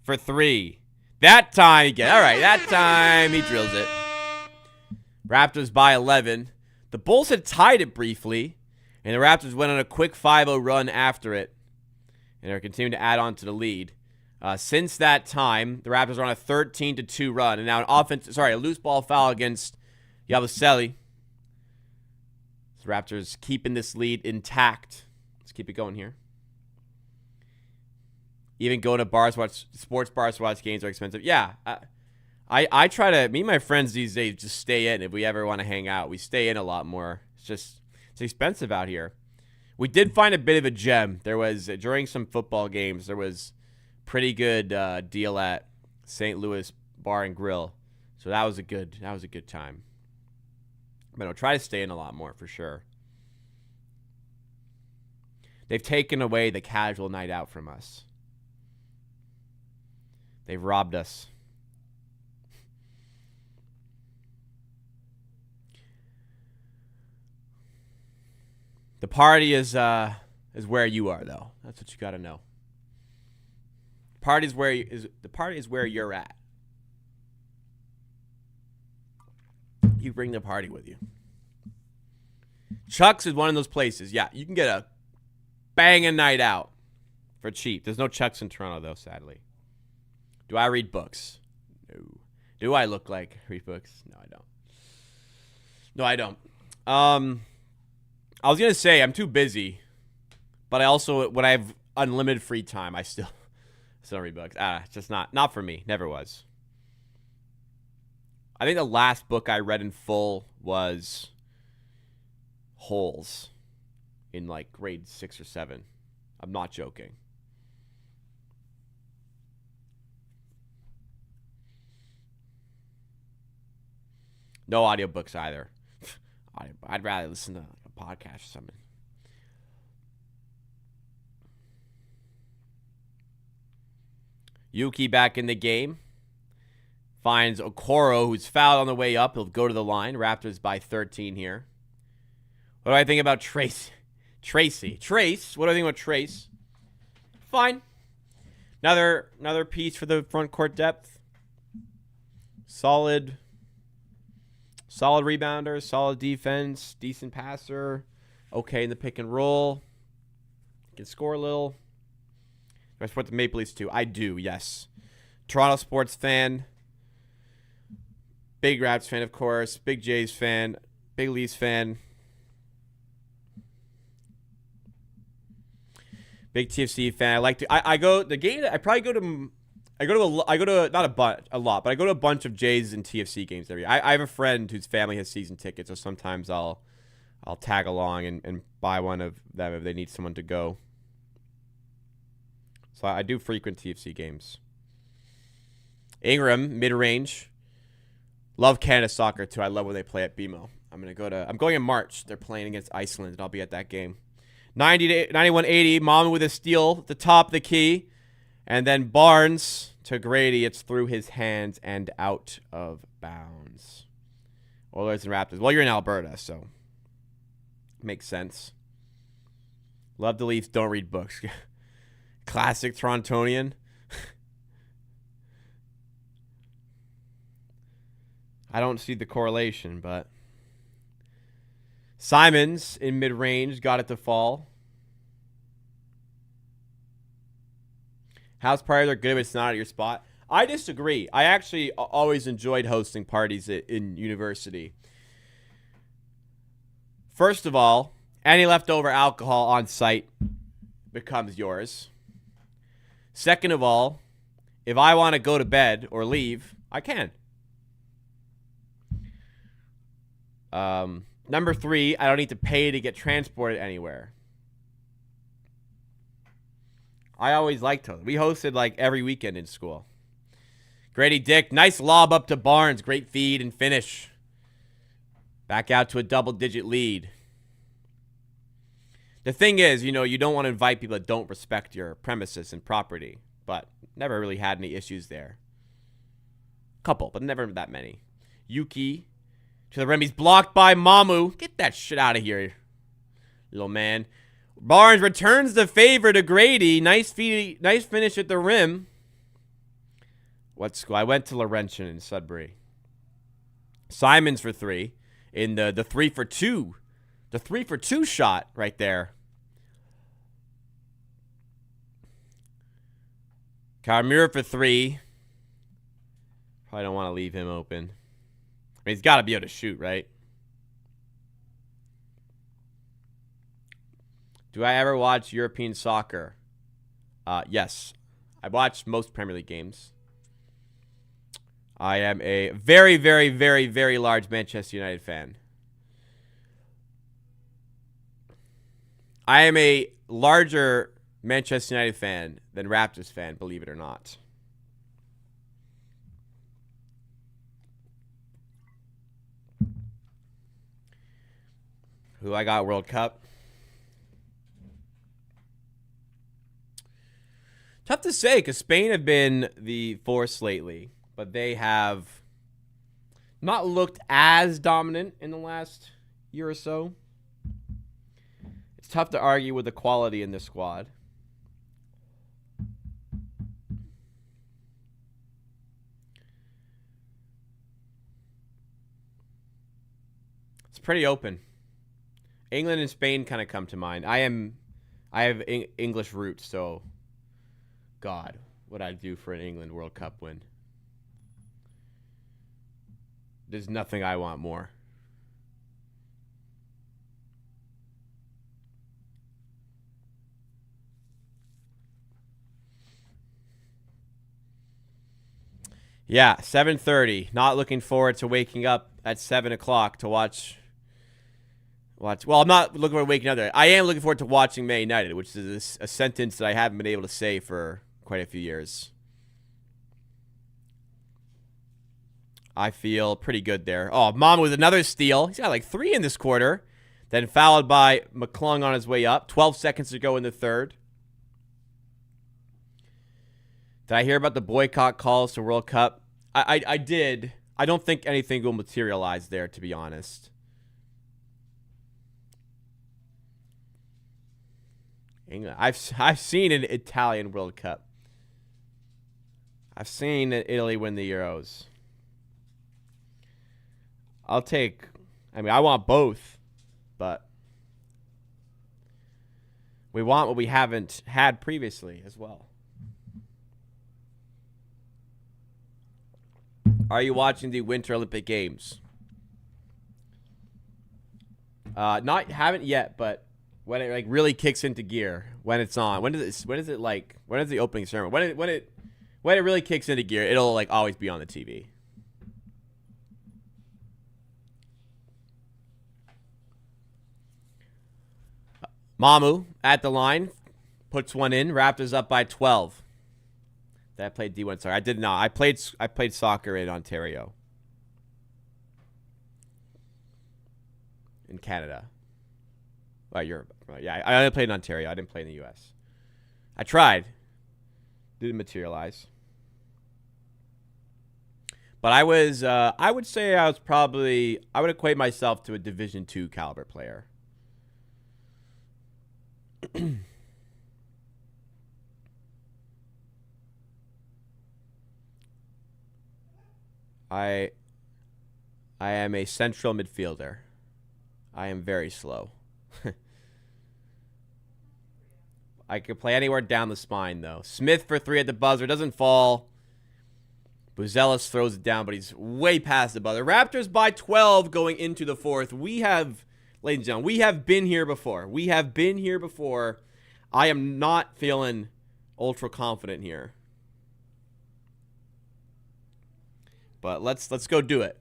For 3. That time he gets. All right, that time he drills it. Raptors by 11. The Bulls had tied it briefly, and the Raptors went on a quick 5-0 run after it, and they're continuing to add on to the lead. Since that time, the Raptors are on a 13-2 run, and now a loose ball foul against Yabusele. The Raptors keeping this lead intact. Let's keep it going here. Even going to sports bars to watch games are expensive. Yeah, I try to, me and my friends these days just stay in. If we ever want to hang out, we stay in a lot more. It's expensive out here. We did find a bit of a gem. There was, during some football games, there was pretty good deal at St. Louis Bar and Grill. So that was a good time. But I'll try to stay in a lot more for sure. They've taken away the casual night out from us. They've robbed us. The party is where you are, though. That's what you got to know. The party is where you're at. You bring the party with you. Chuck's is one of those places. Yeah, you can get a banging night out for cheap. There's no Chuck's in Toronto, though, sadly. Do I read books? No. Do I look like I read books? No, I don't. No, I don't. I was going to say I'm too busy, but I also, when I have unlimited free time, I still don't read books. Just not for me. Never was. I think the last book I read in full was Holes in like grade 6 or 7. I'm not joking. No audiobooks either. I'd rather listen to a podcast or something. Yuki back in the game. Finds Okoro, who's fouled on the way up. He'll go to the line. Raptors by 13 here. What do I think about Trace? Trace. What do I think about Trace? Fine. Another piece for the front court depth. Solid rebounder, solid defense, decent passer. Okay in the pick and roll. Can score a little. Do I support the Maple Leafs too? I do, yes. Toronto sports fan. Big Raps fan, of course. Big Jays fan. Big Leafs fan. Big TFC fan. I like to. I go the game. I probably go to. I go to not a lot, but I go to a bunch of Jays and TFC games every year. I have a friend whose family has season tickets, so sometimes I'll tag along and buy one of them if they need someone to go. So I do frequent TFC games. Ingram, mid-range. Love Canada soccer too. I love when they play at BMO. I'm going in March. They're playing against Iceland, and I'll be at that game. 91-80. Mama with a steal at the top of the key. And then Barnes to Grady. It's through his hands and out of bounds. Oilers and Raptors. Well, you're in Alberta, so makes sense. Love the Leafs. Don't read books. Classic Torontonian. I don't see the correlation, but Simons in mid-range got it to fall. House parties are good if it's not at your spot. I disagree. I actually always enjoyed hosting parties in university. First of all, any leftover alcohol on site becomes yours. Second of all, if I want to go to bed or leave, I can. Number 3, I don't need to pay to get transported anywhere. I always liked hosting. We hosted like every weekend in school. Grady Dick, nice lob up to Barnes. Great feed and finish. Back out to a double-digit lead. The thing is, you don't want to invite people that don't respect your premises and property. But never really had any issues there. Couple, but never that many. Yuki to the rim. He's blocked by Mamu. Get that shit out of here, little man. Barnes returns the favor to Grady. Nice finish at the rim. What school? I went to Laurentian in Sudbury. Simons for 3 in the 3 for 2. The 3 for 2 shot right there. Kawamura for 3. Probably don't want to leave him open. I mean, he's got to be able to shoot, right? Do I ever watch European soccer? Yes. I watch most Premier League games. I am a very, very, very, very large Manchester United fan. I am a larger Manchester United fan than Raptors fan, believe it or not. Who I got World Cup? Tough to say because Spain have been the force lately, but they have not looked as dominant in the last year or so. It's tough to argue with the quality in this squad. pretty open. England and Spain kind of come to mind. I have English roots, so God, what I'd do for an England World Cup win. There's nothing I want more. Yeah, 7:30. Not looking forward to waking up at 7 o'clock to watch. Well, I'm not looking forward to waking up there. I am looking forward to watching Man United, which is a sentence that I haven't been able to say for quite a few years. I feel pretty good there. Oh, Mom with another steal. He's got like 3 in this quarter. Then fouled by McClung on his way up. 12 seconds to go in the third. Did I hear about the boycott calls to World Cup? I did. I don't think anything will materialize there, to be honest. England. I've seen an Italian World Cup. I've seen Italy win the Euros. I want both, but we want what we haven't had previously as well. Are you watching the Winter Olympic Games? Haven't yet, but when it like really kicks into gear, when it's on, when is the opening ceremony? When it really kicks into gear, it'll like always be on the TV. Mamu at the line puts one in. Raptors up by 12. I played D1 soccer. I did not. I played soccer in Ontario, in Canada. Europe. Yeah, I only played in Ontario. I didn't play in the U.S. I tried. Didn't materialize. But I would say I would equate myself to a Division II caliber player. I am a central midfielder. I am very slow. I could play anywhere down the spine, though. Smith for 3 at the buzzer. Doesn't fall. Buzelis throws it down, but he's way past the buzzer. Raptors by 12 going into the fourth. Ladies and gentlemen, we have been here before. I am not feeling ultra confident here. But let's go do it.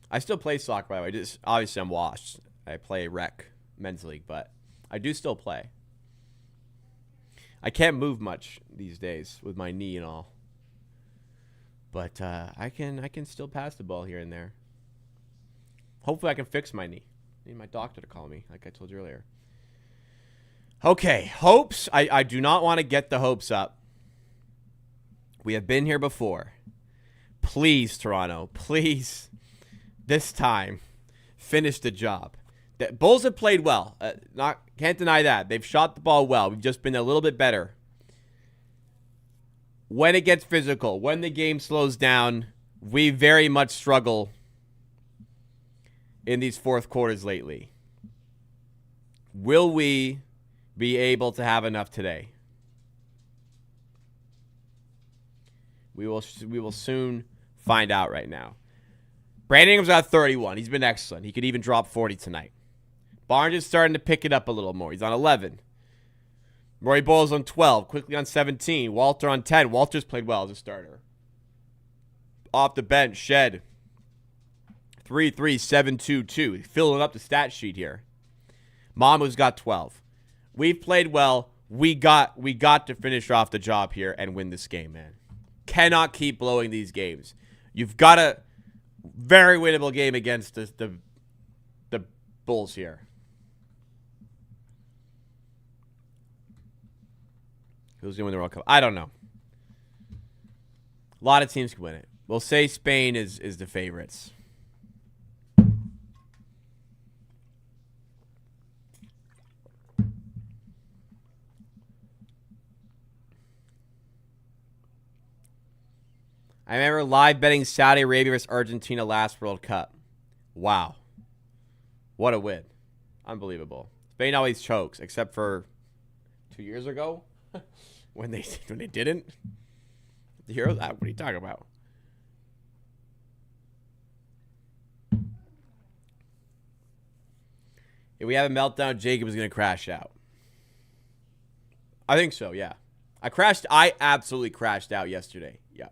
I still play soccer, by the way. Just obviously I'm washed. I play rec men's league, but I do still play. I can't move much these days with my knee and all. But I can still pass the ball here and there. Hopefully I can fix my knee. I need my doctor to call me, like I told you earlier. Okay, hopes. I do not want to get the hopes up. We have been here before. Please, Toronto. Please, this time, finish the job. The Bulls have played well. Can't deny that. They've shot the ball well. We've just been a little bit better. When it gets physical, when the game slows down, we very much struggle in these fourth quarters lately. Will we be able to have enough today? We will soon find out right now. Brandon Ingram's got 31. He's been excellent. He could even drop 40 tonight. Barnes is starting to pick it up a little more. He's on 11. Roy Bowles on 12. Quickly on 17. Walter on 10. Walter's played well as a starter. Off the bench, Shed. 3-3-7-2-2. Filling up the stat sheet here. Mamu's got 12. We've played well. We got to finish off the job here and win this game, man. Cannot keep blowing these games. You've got a very winnable game against the Bulls here. Who's going to win the World Cup? I don't know. A lot of teams can win it. We'll say Spain is the favorites. I remember live betting Saudi Arabia versus Argentina last World Cup. Wow. What a win. Unbelievable. Spain always chokes, except for 2 years ago when they didn't. The Euros? What are you talking about? If we have a meltdown, Jacob is going to crash out. I think so, yeah. I absolutely crashed out yesterday. Yeah.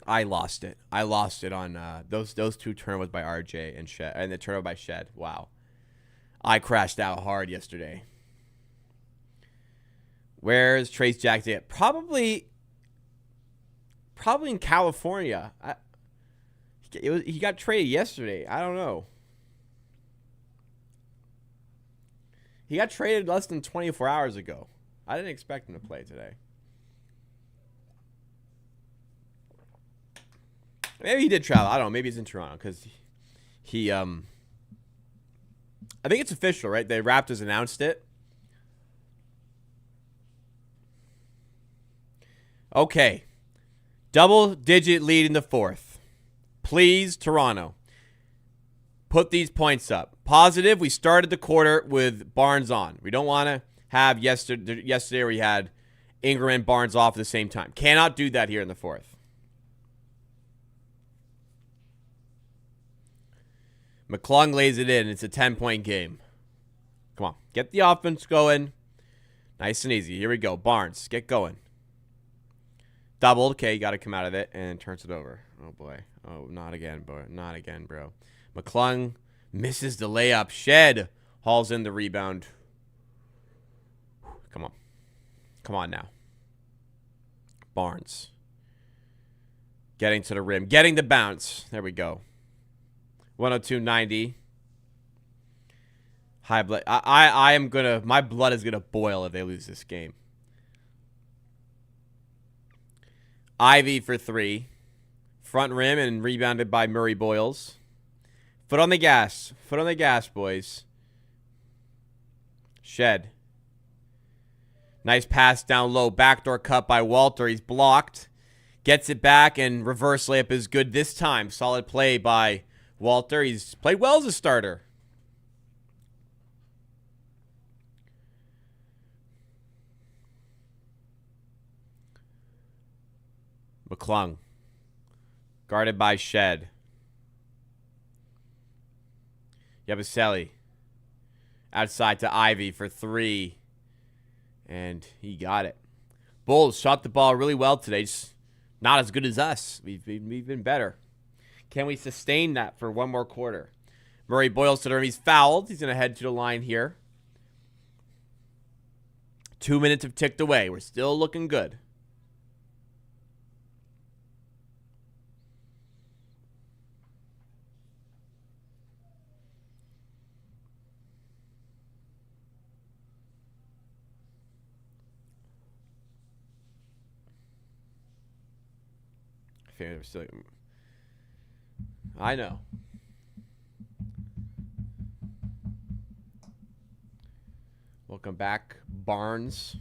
I lost it. I lost it on those two turnovers by RJ and Shed, and the turnover by Shed. Wow. I crashed out hard yesterday. Where's Trace Jackson at? Probably in California. He got traded yesterday. I don't know. He got traded less than 24 hours ago. I didn't expect him to play today. Maybe he did travel. I don't know. Maybe he's in Toronto because he I think it's official, right? The Raptors announced it. Okay. Double-digit lead in the fourth. Please, Toronto. Put these points up. Positive, we started the quarter with Barnes on. We don't want to have yesterday where we had Ingram and Barnes off at the same time. Cannot do that here in the fourth. McClung lays it in. It's a 10-point game. Come on. Get the offense going. Nice and easy. Here we go. Barnes, get going. Doubled. Okay, you got to come out of it and turns it over. Oh, boy. Oh, not again, bro. Not again, bro. McClung misses the layup. Shed hauls in the rebound. Come on. Come on now. Barnes. Getting to the rim. Getting the bounce. There we go. 102-90. High blood. I am going to... My blood is going to boil if they lose this game. Ivy for 3. Front rim and rebounded by Murray Boyles. Foot on the gas. Foot on the gas, boys. Shed. Nice pass down low. Backdoor cut by Walter. He's blocked. Gets it back, and reverse layup is good this time. Solid play by Walter. He's played well as a starter. McClung. Guarded by Shed. Yabusele. Outside to Ivy for 3. And he got it. Bulls shot the ball really well today. Just not as good as us. We've been better. Can we sustain that for one more quarter? Murray Boyles to the rim. He's fouled. He's going to head to the line here. 2 minutes have ticked away. We're still looking good. I know. Welcome back, Barnes.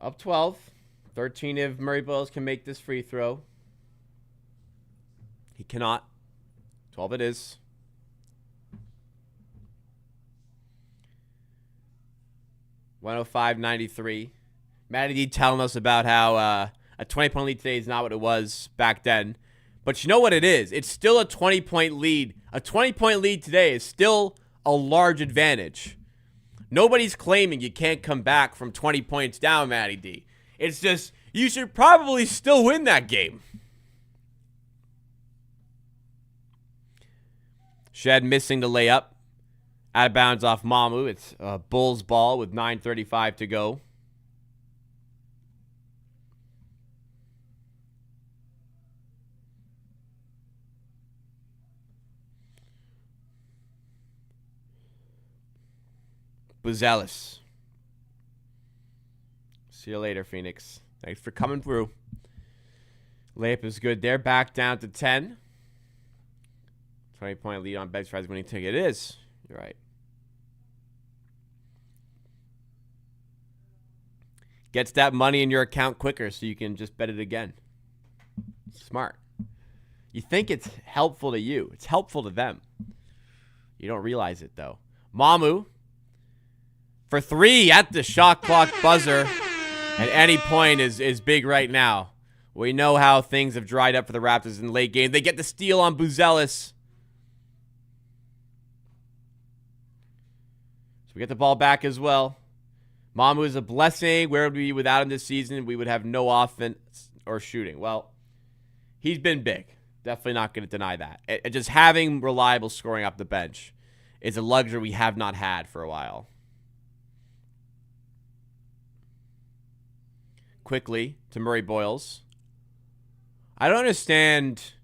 Up 12. 13 if Murray Boyles can make this free throw. He cannot. 12 it is. $105.93. Matty D telling us about how a 20-point lead today is not what it was back then. But you know what it is? It's still a 20-point lead. A 20-point lead today is still a large advantage. Nobody's claiming you can't come back from 20 points down, Matty D. It's just you should probably still win that game. Shed missing the layup. Out of bounds off Mamu. It's a Bulls ball with 9:35 to go. Buzelis. See you later, Phoenix. Thanks for coming through. Layup is good there. Back down to 10. 20-point lead on Bet's prize winning ticket. It is. You're right. Gets that money in your account quicker so you can just bet it again. Smart. You think it's helpful to you. It's helpful to them. You don't realize it, though. Mamu for 3 at the shot clock buzzer. At any point is big right now. We know how things have dried up for the Raptors in the late game. They get the steal on Buzelis. So we get the ball back as well. Mamu is a blessing. Where would we be without him this season? We would have no offense or shooting. Well, he's been big. Definitely not going to deny that. And just having reliable scoring off the bench is a luxury we have not had for a while. Quickly to Murray Boyles. I don't understand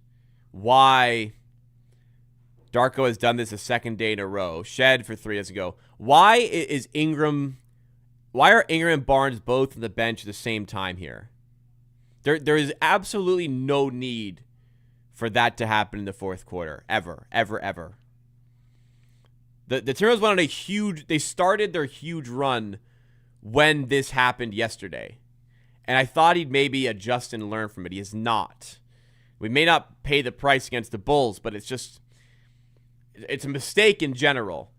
why Darko has done this a second day in a row. Shed for 3 days ago. Why are Ingram and Barnes both on the bench at the same time here? There is absolutely no need for that to happen in the fourth quarter. Ever. The Timberwolves went on they started their huge run when this happened yesterday. And I thought he'd maybe adjust and learn from it. He has not. We may not pay the price against the Bulls, but it's a mistake in general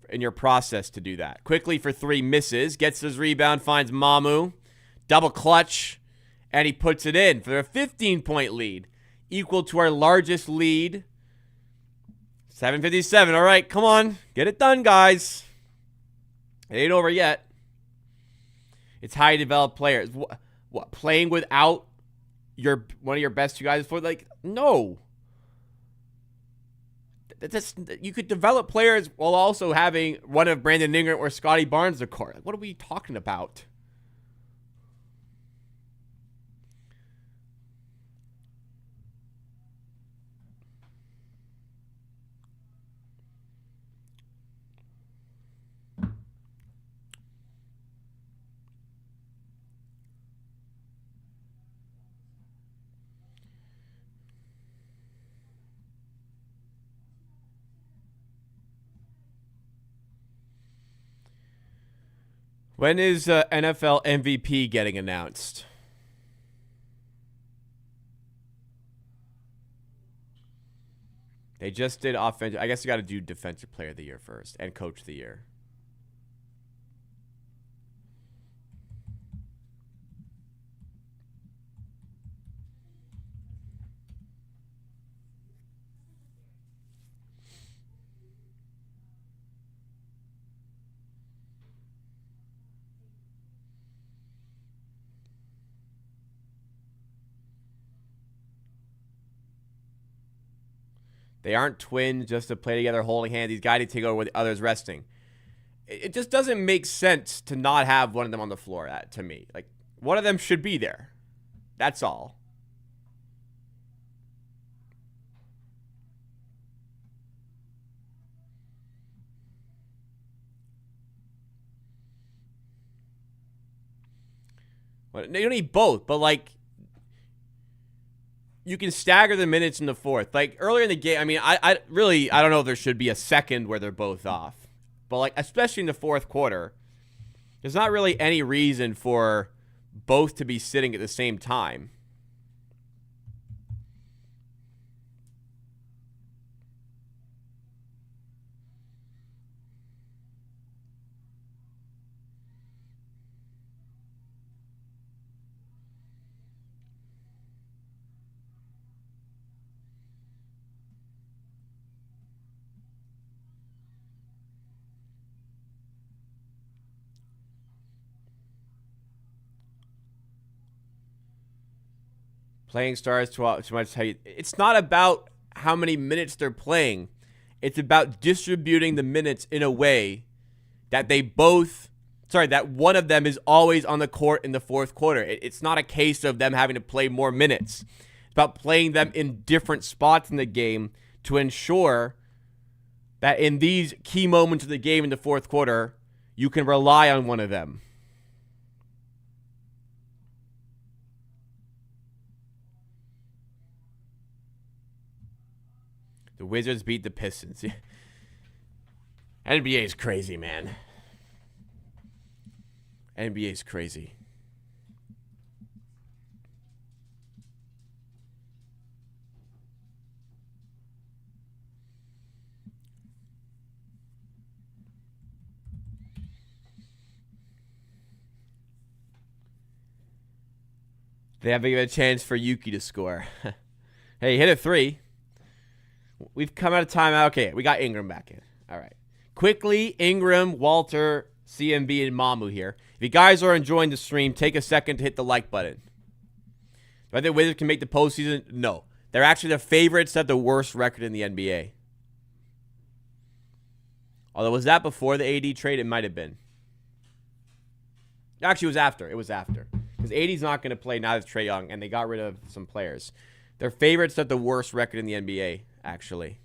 in your process to do that. Quickly for 3, misses, gets his rebound, finds Mamu, double clutch, and he puts it in for a 15-point lead, equal to our largest lead. 7:57. All right, come on. Get it done, guys. It ain't over yet. It's how you develop players. What, playing without one of your best 2 guys? No. You could develop players while also having one of Brandon Ingram or Scotty Barnes the court. What are we talking about? When is NFL MVP getting announced? They just did offensive. I guess you got to do defensive player of the year first and coach of the year. They aren't twins just to play together, holding hands. These guys need to take over with the others resting. It just doesn't make sense to not have one of them on the floor, to me. One of them should be there. That's all. Well, you don't need both, but you can stagger the minutes in the fourth. Earlier in the game, I don't know if there should be a second where they're both off. But especially in the fourth quarter, there's not really any reason for both to be sitting at the same time. Playing stars too much. It's not about how many minutes they're playing. It's about distributing the minutes in a way that that one of them is always on the court in the fourth quarter. It's not a case of them having to play more minutes. It's about playing them in different spots in the game to ensure that in these key moments of the game in the fourth quarter, you can rely on one of them. The Wizards beat the Pistons. NBA is crazy, man. NBA is crazy. They haven't given a chance for Yuki to score. Hey, hit a 3. We've come out of timeout. Okay, we got Ingram back in. All right. Quickly, Ingram, Walter, CMB, and Mamu here. If you guys are enjoying the stream, take a second to hit the like button. Do I think Wizards can make the postseason? No. They're actually the favorites to have the worst record in the NBA. Although, was that before the AD trade? It might have been. Actually, it was after. It was after. Because AD's not going to play now that Trae Young, and they got rid of some players. They're favorites to have the worst record in the NBA, actually.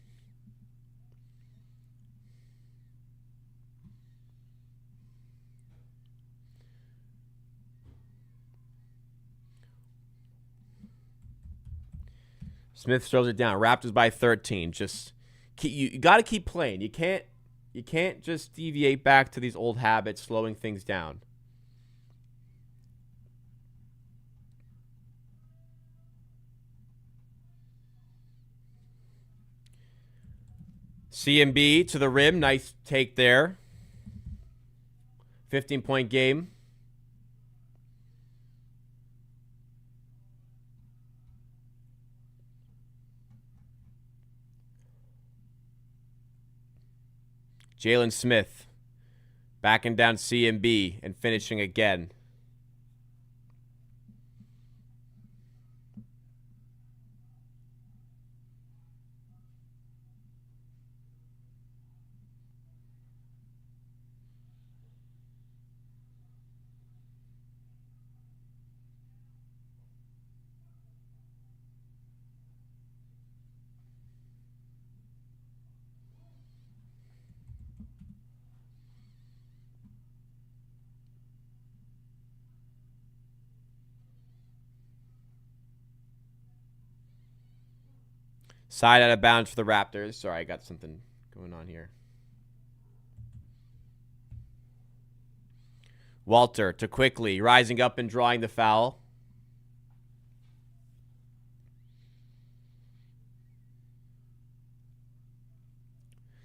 Smith throws it down. Raptors by 13. Just you got to keep playing. You can't just deviate back to these old habits, slowing things down. CMB to the rim. Nice take there. 15-point game. Jalen Smith backing down CMB and finishing again. Side out of bounds for the Raptors. Sorry, I got something going on here. Walter to Quickly, rising up and drawing the foul.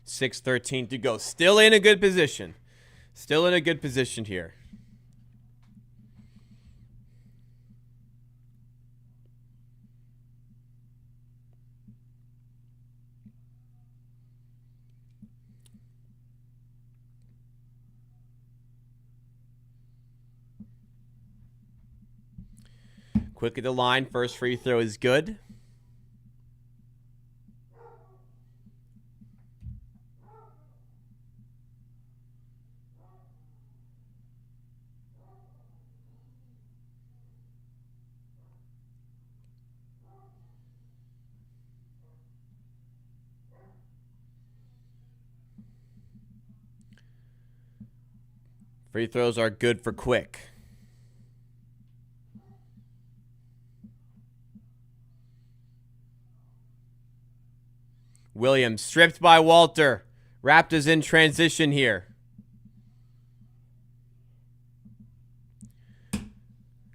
.6:13 to go. Still in a good position. Still in a good position here. Quick at the line. First free throw is good. Free throws are good for Quick. Williams stripped by Walter. Raptors in transition here.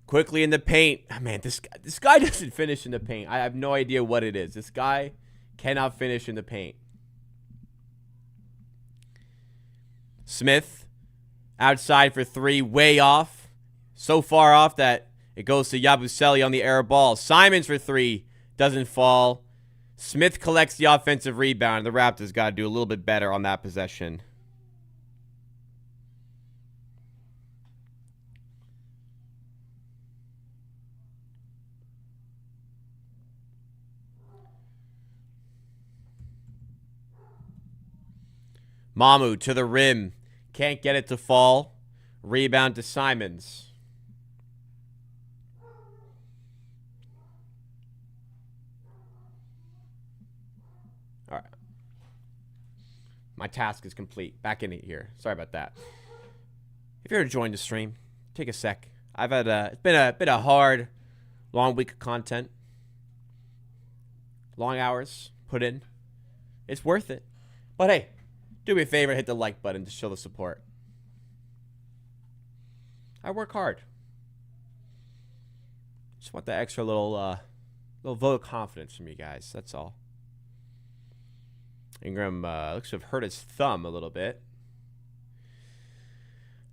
Quickly in the paint. Oh, man, this guy doesn't finish in the paint. I have no idea what it is. This guy cannot finish in the paint. Smith outside for 3, way off. So far off that it goes to Yabusele on the air ball. Simons for 3, doesn't fall. Smith collects the offensive rebound. The Raptors got to do a little bit better on that possession. Mamu to the rim. Can't get it to fall. Rebound to Simons. All right. My task is complete. Back in it here. Sorry about that. If you're enjoying the stream, take a sec. I've had it's been a hard, long week of content. Long hours put in. It's worth it. But hey, do me a favor, hit the like button to show the support. I work hard. Just want that extra little vote of confidence from you guys. That's all. Ingram looks to have hurt his thumb a little bit.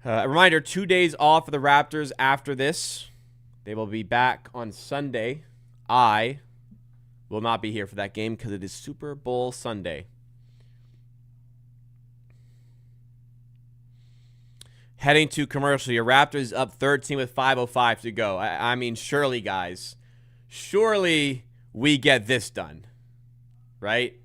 A reminder, 2 days off for the Raptors after this. They will be back on Sunday. I will not be here for that game because it is Super Bowl Sunday. Heading to commercial, your Raptors up 13 with 5:05 to go. I mean, surely, guys. Surely we get this done. Right?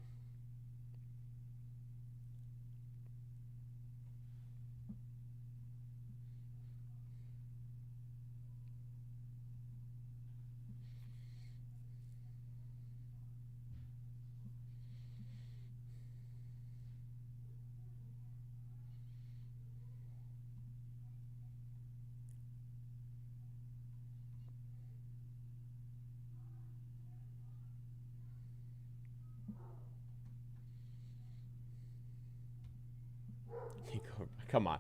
Come on.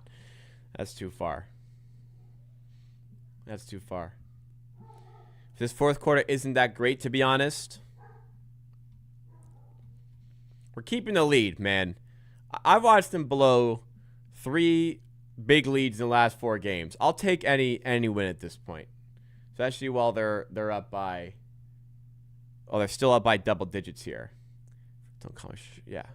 That's too far. That's too far. This fourth quarter isn't that great, to be honest. We're keeping the lead, man. I've watched them blow 3 big leads in the last 4 games. I'll take any win at this point, especially while they're up by. Oh, they're still up by double digits here. Don't call me. Yeah.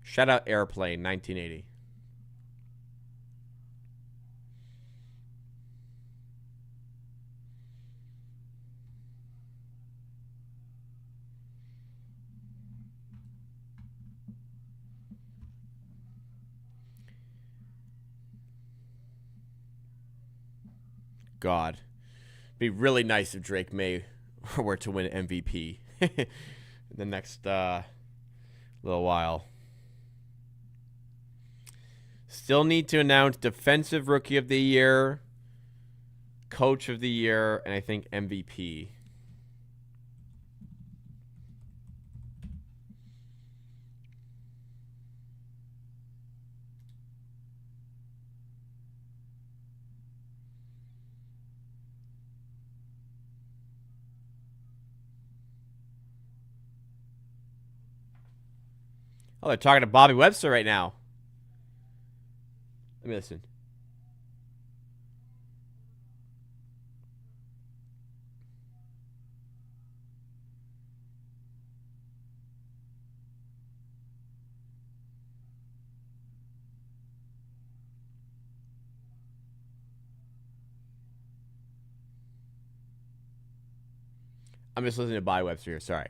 Shout out Airplane 1980. God. It'd be really nice if Drake May were to win MVP in the next little while. Still need to announce Defensive Rookie of the Year, Coach of the Year, and I think MVP. Oh, they're talking to Bobby Webster right now. Let me listen. I'm just listening to Bobby Webster here. Sorry.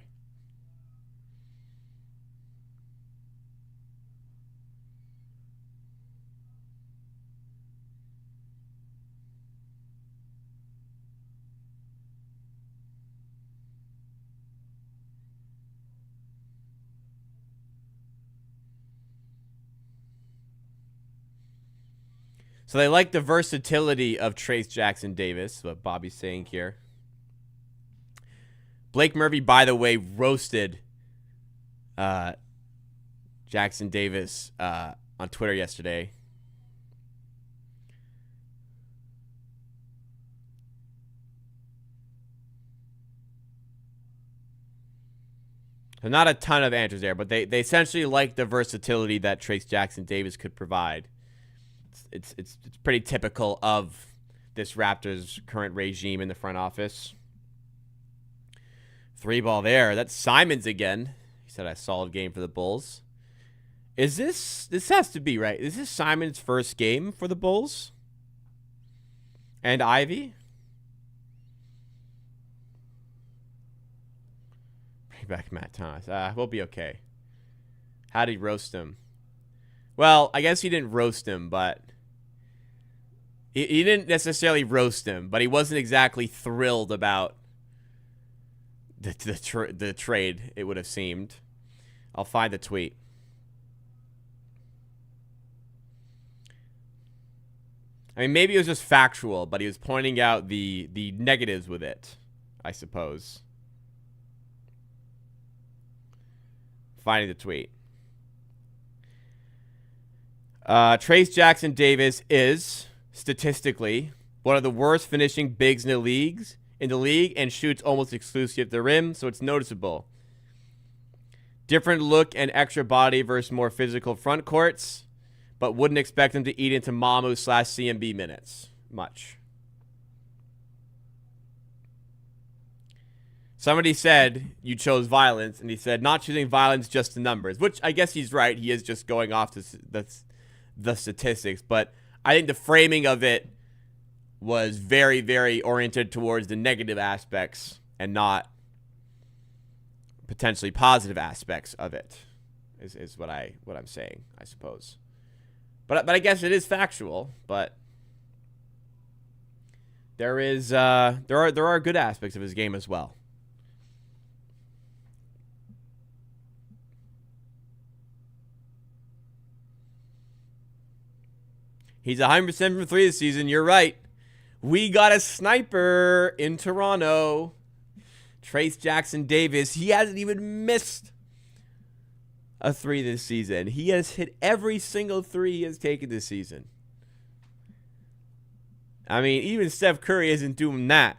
So they like the versatility of Trayce Jackson-Davis, what Bobby's saying here. Blake Murphy, by the way, roasted Jackson-Davis on Twitter yesterday. So not a ton of answers there, but they essentially like the versatility that Trayce Jackson-Davis could provide. It's pretty typical of this Raptors current regime in the front office. 3 ball there. That's Simons again. He said a solid game for the Bulls. Is this has to be right? Is this Simons' first game for the Bulls? And Ivy? Bring back Matt Thomas. We'll be okay. How'd he roast him? Well, I guess he didn't roast him, but he didn't necessarily roast him, but he wasn't exactly thrilled about the trade, it would have seemed. I'll find the tweet. I mean, maybe it was just factual, but he was pointing out the negatives with it. I suppose. Finding the tweet. Trace Jackson Davis is, statistically, one of the worst finishing bigs in the league and shoots almost exclusively at the rim, so it's noticeable. Different look and extra body versus more physical front courts, but wouldn't expect him to eat into Mamu/CMB minutes much. Somebody said you chose violence, and he said not choosing violence, just the numbers, which I guess he's right. He is just going off the statistics, but I think the framing of it was very, very oriented towards the negative aspects and not potentially positive aspects of it. Is what I'm saying, I suppose. But I guess it is factual. But there are good aspects of his game as well. He's 100% from 3 this season. You're right. We got a sniper in Toronto. Trace Jackson Davis. He hasn't even missed a 3 this season. He has hit every single 3 he has taken this season. I mean, even Steph Curry isn't doing that.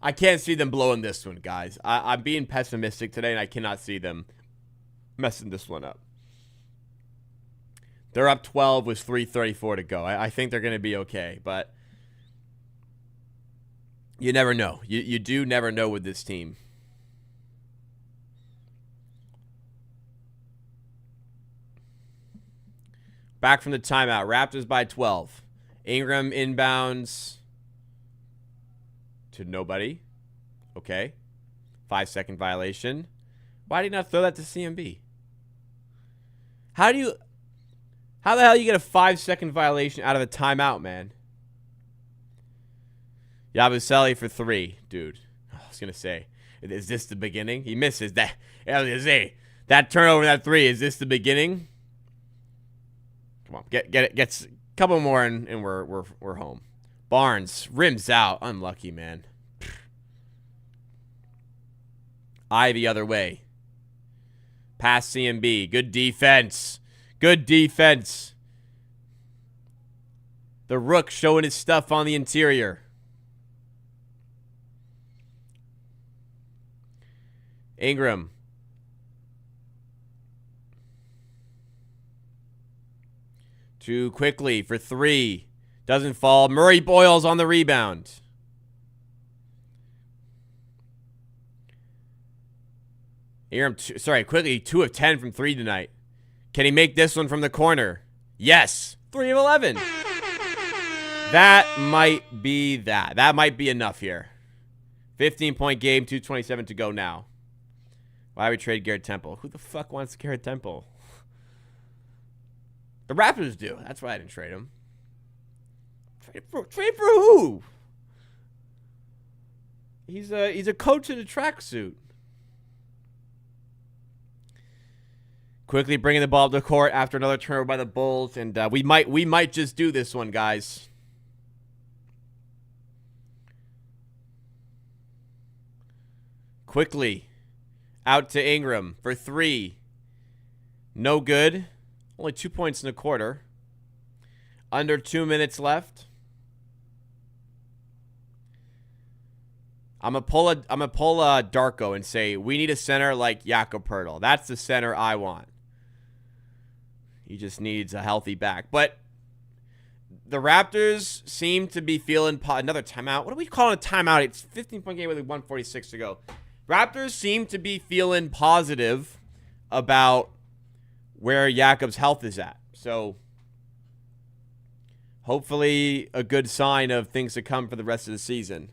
I can't see them blowing this one, guys. I'm being pessimistic today, and I cannot see them messing this one up. They're up 12 with 3:34 to go. I think they're going to be okay, but you never know. You do never know with this team. Back from the timeout. Raptors by 12. Ingram inbounds to nobody. Okay. 5-second violation. Why did you not throw that to CMB? How the hell you get a 5-second violation out of a timeout, man? Yabusele for 3, dude. I was going to say, is this the beginning? He misses that. I was going to say, that turnover, that 3, is this the beginning? Come on, get it. Gets a couple more and we're home. Barnes rims out. Unlucky, man. Eye the other way. Pass CMB. Good defense. Good defense. The Rook showing his stuff on the interior. Ingram. Too quickly for 3. Doesn't fall. Murray Boyles on the rebound. Ingram, quickly, 2 of 10 from 3 tonight. Can he make this one from the corner? Yes. 3 of 11. That might be that. That might be enough here. 15-point game, 2:27 to go now. Why would we trade Garrett Temple? Who the fuck wants Garrett Temple? The Raptors do. That's why I didn't trade him. Trade for who? He's a coach in a tracksuit. Quickly bringing the ball to the court after another turnover by the Bulls, and we might just do this one, guys. Quickly out to Ingram for 3. No good. Only 2 points in the quarter. Under 2 minutes left. I'm gonna pull Darko and say we need a center like Jakob Poeltl. That's the center I want. He just needs a healthy back. But the Raptors seem to be feeling another timeout. What are we calling a timeout? It's 15-point game with 1:46 to go. Raptors seem to be feeling positive about where Jakob's health is at. So hopefully a good sign of things to come for the rest of the season.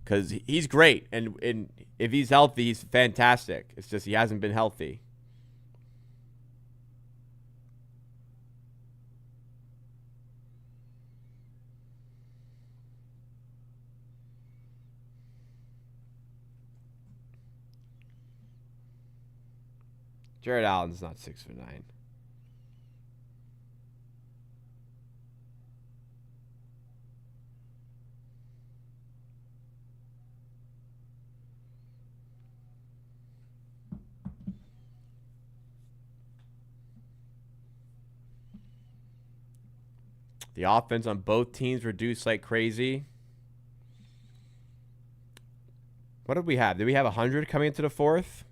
Because he's great. And if he's healthy, he's fantastic. It's just he hasn't been healthy. Jared Allen's not 6'9". The offense on both teams reduced like crazy. What did we have? Did we have 100 coming into the fourth?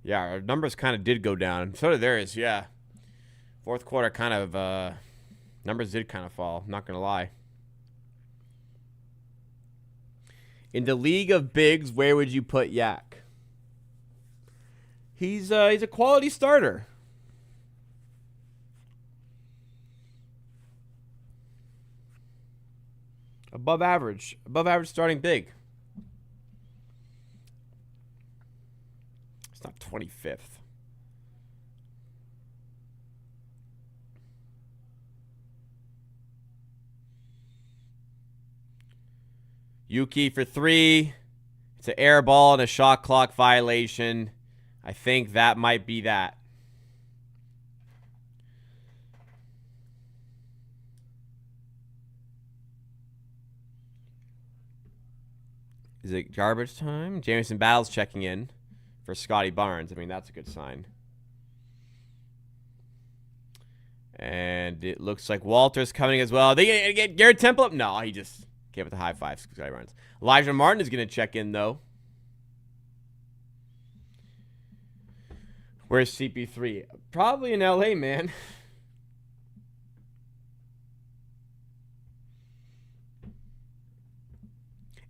Yeah, our numbers kind of did go down. So did theirs, yeah. Fourth quarter kind of, numbers did kind of fall. Not going to lie. In the league of bigs, where would you put Yak? He's a quality starter. Above average starting big. It's not 25th. Yuki for 3. It's an air ball and a shot clock violation. I think that might be that. Is it garbage time? Jameson Battles checking in for Scotty Barnes. I mean, that's a good sign. And it looks like Walter's coming as well. They gonna get Garrett Temple up? No, he just gave it the high five. Scotty Barnes. Elijah Martin is going to check in, though. Where's CP3? Probably in LA, man.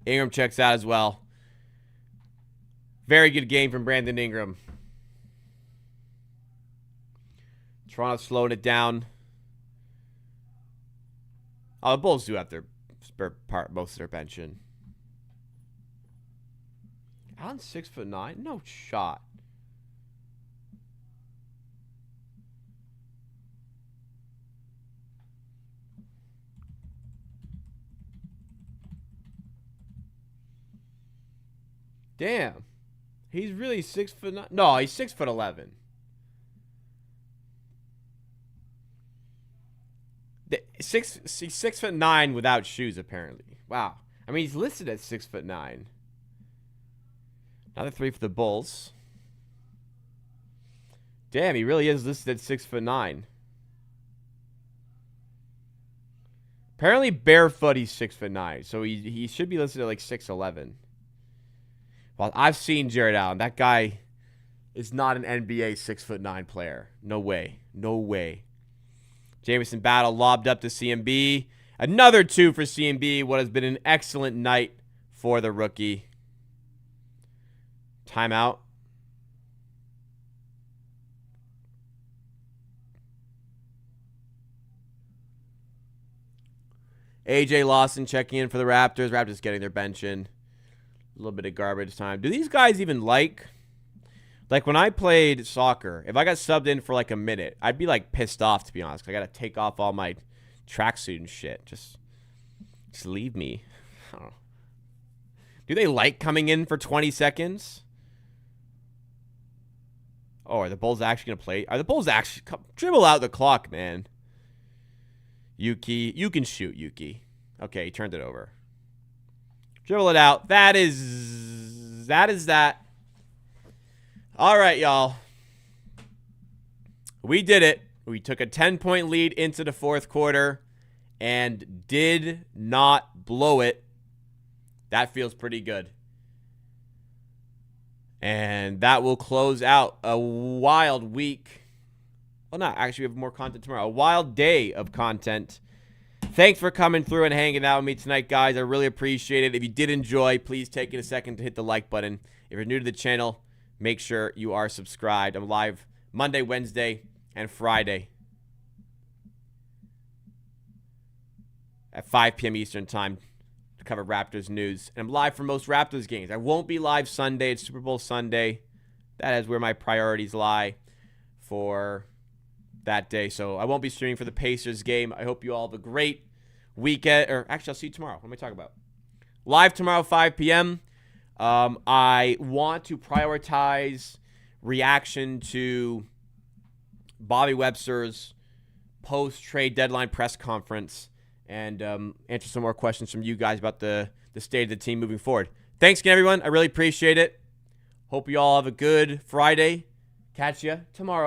Ingram checks out as well. Very good game from Brandon Ingram. Toronto slowed it down. Oh, the Bulls do have their spare part, most of their bench in. Allen's 6'9". No shot. Damn. He's really 6'9". No, he's 6'11". He's 6'9" without shoes, apparently. Wow. I mean, he's listed at 6'9". Another 3 for the Bulls. Damn, he really is listed at 6'9". Apparently, barefoot, he's 6'9". So he should be listed at like 6'11". Well, I've seen Jared Allen. That guy is not an NBA 6'9" player. No way. No way. Jameson Battle lobbed up to CMB. Another 2 for CMB. What has been an excellent night for the rookie. Timeout. AJ Lawson checking in for the Raptors. Raptors getting their bench in. A little bit of garbage time. Do these guys even like when I played soccer, if I got subbed in for like a minute, I'd be like pissed off, to be honest, 'cause I got to take off all my tracksuit and shit. Just leave me. I don't know. Do they like coming in for 20 seconds? Oh, are the Bulls actually going to play? Are the Bulls actually... Dribble out the clock, man. Yuki. You can shoot, Yuki. Okay, he turned it over. Dribble it out. That is that. All right, y'all. We did it. We took a 10-point lead into the fourth quarter and did not blow it. That feels pretty good. And that will close out a wild week. Well, not actually, we have more content tomorrow. A wild day of content. Thanks for coming through and hanging out with me tonight, guys. I really appreciate it. If you did enjoy, please take a second to hit the like button. If you're new to the channel, make sure you are subscribed. I'm live Monday, Wednesday, and Friday at 5 p.m. Eastern Time to cover Raptors news. And I'm live for most Raptors games. I won't be live Sunday. It's Super Bowl Sunday. That is where my priorities lie for that day. So I won't be streaming for the Pacers game. I hope you all have a great weekend. Or actually, I'll see you tomorrow. What am I talking about? Live tomorrow, 5 p.m. I want to prioritize reaction to Bobby Webster's post-trade deadline press conference and answer some more questions from you guys about the state of the team moving forward. Thanks again, everyone. I really appreciate it. Hope you all have a good Friday. Catch you tomorrow.